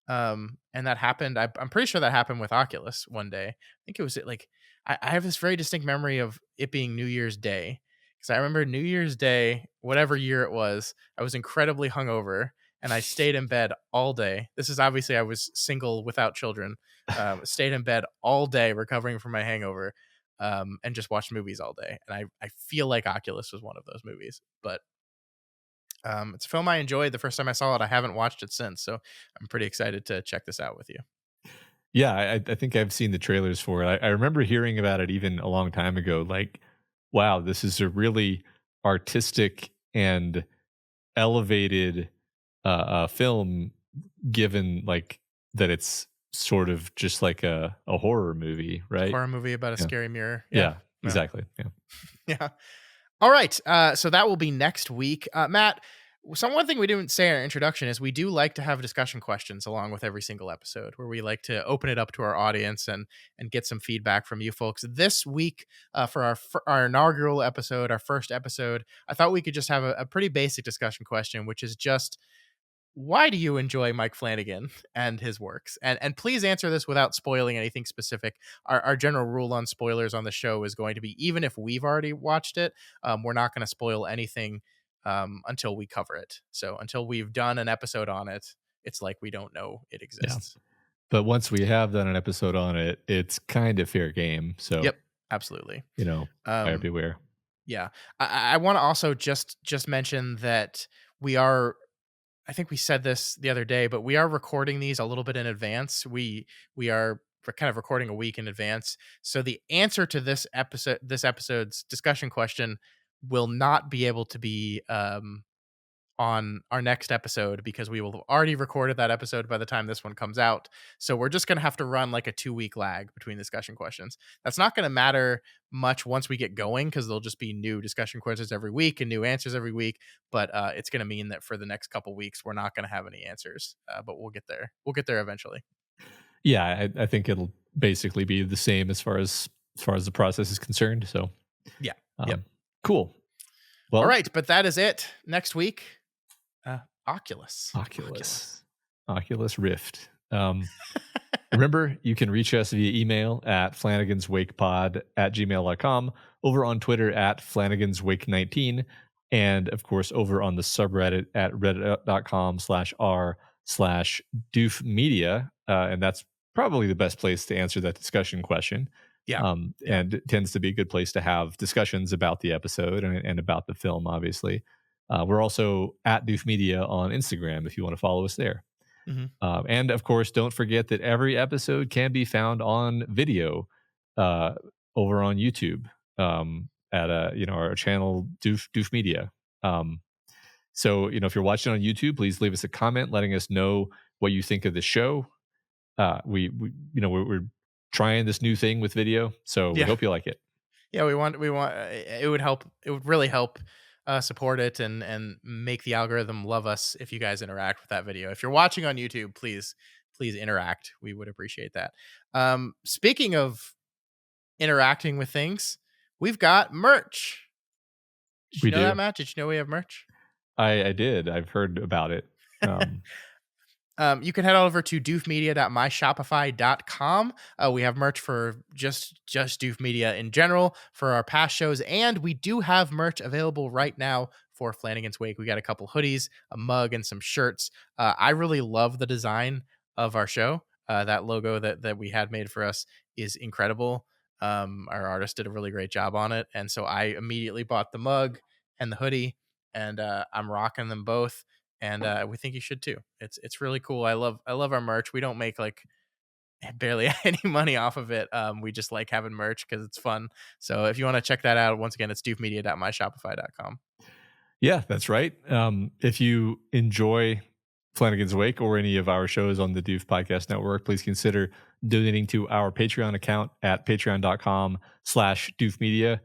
And that happened. I'm pretty sure that happened with Oculus one day. I think it was like I have this very distinct memory of it being New Year's Day, because I remember New Year's Day, whatever year it was, I was incredibly hungover and I stayed in bed all day. This is obviously I was single without children. Stayed in bed all day recovering from my hangover, and just watched movies all day. And I feel like Oculus was one of those movies, but it's a film I enjoyed the first time I saw it. I haven't watched it since, so I'm pretty excited to check this out with you. Yeah, I think I've seen the trailers for it. I remember hearing about it even a long time ago. Like, wow, this is a really artistic and elevated film, given like that it's sort of just like a horror movie, right? Horror movie about a Yeah, scary mirror. Yeah. yeah, Yeah. exactly. Yeah. Yeah. All right. So that will be next week. Matt, one thing we didn't say in our introduction is we do like to have discussion questions along with every single episode, where we like to open it up to our audience and get some feedback from you folks. This week, for our inaugural episode, our first episode, I thought we could just have a pretty basic discussion question, which is just, why do you enjoy Mike Flanagan and his works? And please answer this without spoiling anything specific. Our general rule on spoilers on the show is going to be, even if we've already watched it, we're not going to spoil anything until we cover it. So until we've done an episode on it, it's like we don't know it Yeah. exists. But once we have done an episode on it, it's kind of fair game. So, Yep, absolutely. buyer Um, beware. yeah, I want to also just mention that we are, I think we said this the other day, but we are recording these a little bit in advance. We are kind of recording a week in advance. So the answer to this episode's discussion question will not be able to be on our next episode, because we will have already recorded that episode by the time this one comes out. So we're just going to have to run like a 2-week lag between discussion questions. That's not going to matter much once we get going, because there'll just be new discussion questions every week and new answers every week. But it's going to mean that for the next couple weeks, we're not going to have any answers. But we'll get there. We'll get there eventually. Yeah, I think it'll basically be the same as far as the process is concerned. So, Yeah. Yep. Cool. All Well, right. But that is it. Next week, Oculus. Oculus Rift. Remember, you can reach us via email at flanaganswakepod@gmail.com, over on Twitter at flanaganswake19, and of course over on the subreddit at reddit.com/r/doofmedia. And that's probably the best place to answer that discussion question. Yeah. And it tends to be a good place to have discussions about the episode and about the film, obviously. We're also at Doof Media on Instagram if you want to follow us there. Mhm. And of course, don't forget that every episode can be found on video over on YouTube at our channel Doof Media. So if you're watching on YouTube, please leave us a comment letting us know what you think of the show. We're trying this new thing with video, so we hope you like it. Yeah, we want it would help. It would really help support it and make the algorithm love us if you guys interact with that video. If you're watching on YouTube, please interact. We would appreciate that. Speaking of interacting with things, we've got merch. Did you We know do. that, Matt? Did you know we have merch? I did. I've heard about it. You can head over to doofmedia.myshopify.com. We have merch for just Doof Media in general for our past shows, and we do have merch available right now for Flanigan's Wake. We got a couple hoodies, a mug, and some shirts. I really love the design of our show. That logo that we had made for us is incredible. Our artist did a really great job on it, and so I immediately bought the mug and the hoodie, and I'm rocking them both, and we think you should too. It's really cool. I love our merch. We don't make like barely any money off of it. We just like having merch because it's fun. So if you want to check that out, once again, it's doofmedia.myshopify.com. Yeah, that's right. If you enjoy Flanagan's Wake or any of our shows on the Doof Podcast Network, please consider donating to our Patreon account at patreon.com/doofmedia.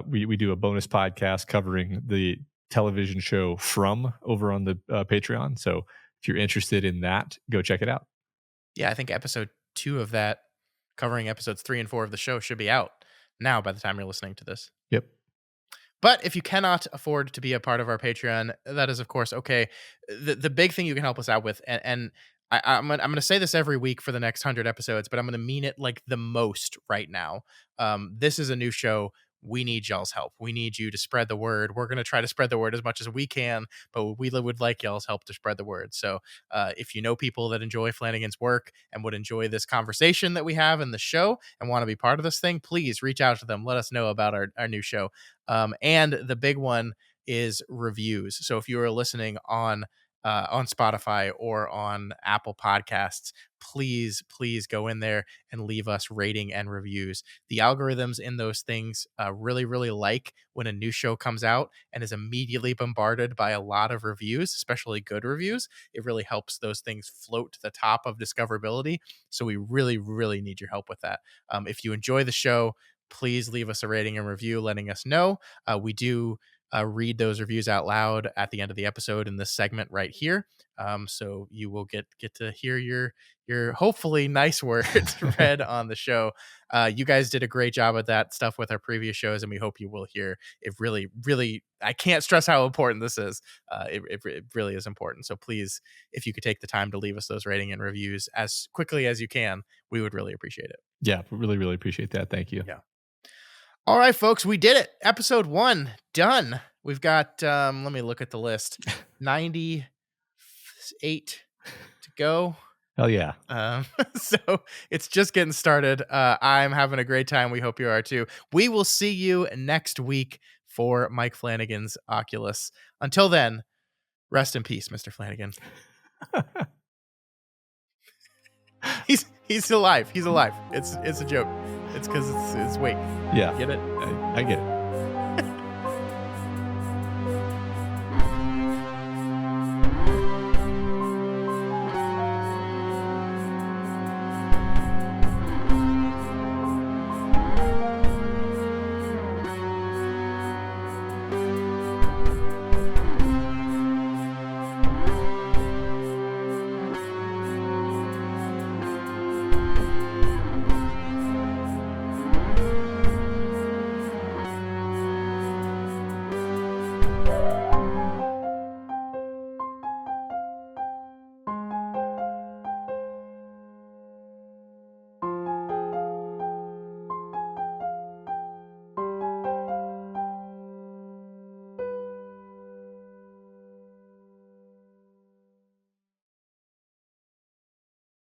We do a bonus podcast covering the television show From over on the Patreon. So if you're interested in that, go check it out. Yeah, I think episode 2 of that, covering episodes 3 and 4 of the show, should be out now by the time you're listening to this. Yep. But if you cannot afford to be a part of our Patreon, that is, of course, okay. The big thing you can help us out with, and I'm gonna say this every week for the next 100 episodes, but I'm gonna mean it like the most right now. This is a new show. We need y'all's help. We need you to spread the word. We're gonna try to spread the word as much as we can, but we would like y'all's help to spread the word. So if you know people that enjoy Flanigan's work and would enjoy this conversation that we have in the show and want to be part of this thing, please reach out to them. Let us know about our new show. And the big one is reviews. So if you are listening on Spotify or on Apple Podcasts, please go in there and leave us rating and reviews. The algorithms in those things really like when a new show comes out and is immediately bombarded by a lot of reviews, especially good reviews. It really helps those things float to the top of discoverability. So we really need your help with that. If you enjoy the show, please leave us a rating and review letting us know. We do read those reviews out loud at the end of the episode in this segment right here. So you will get to hear your hopefully nice words read on the show. You guys did a great job at that stuff with our previous shows, and we hope you will hear. It really, I can't stress how important this is. It really is important. So please, if you could take the time to leave us those rating and reviews as quickly as you can, we would really appreciate it. Yeah, really appreciate that. Thank you. Yeah. All right, folks, we did it. Episode 1 done. We've got, let me look at the list, 98 to go. Hell yeah. So it's just getting started. I'm having a great time. We hope you are too. We will see you next week for Mike Flanagan's Oculus. Until then, rest in peace, Mr. Flanagan. He's alive. He's alive. It's a joke. It's because it's Wake. Yeah. Get it? I get it.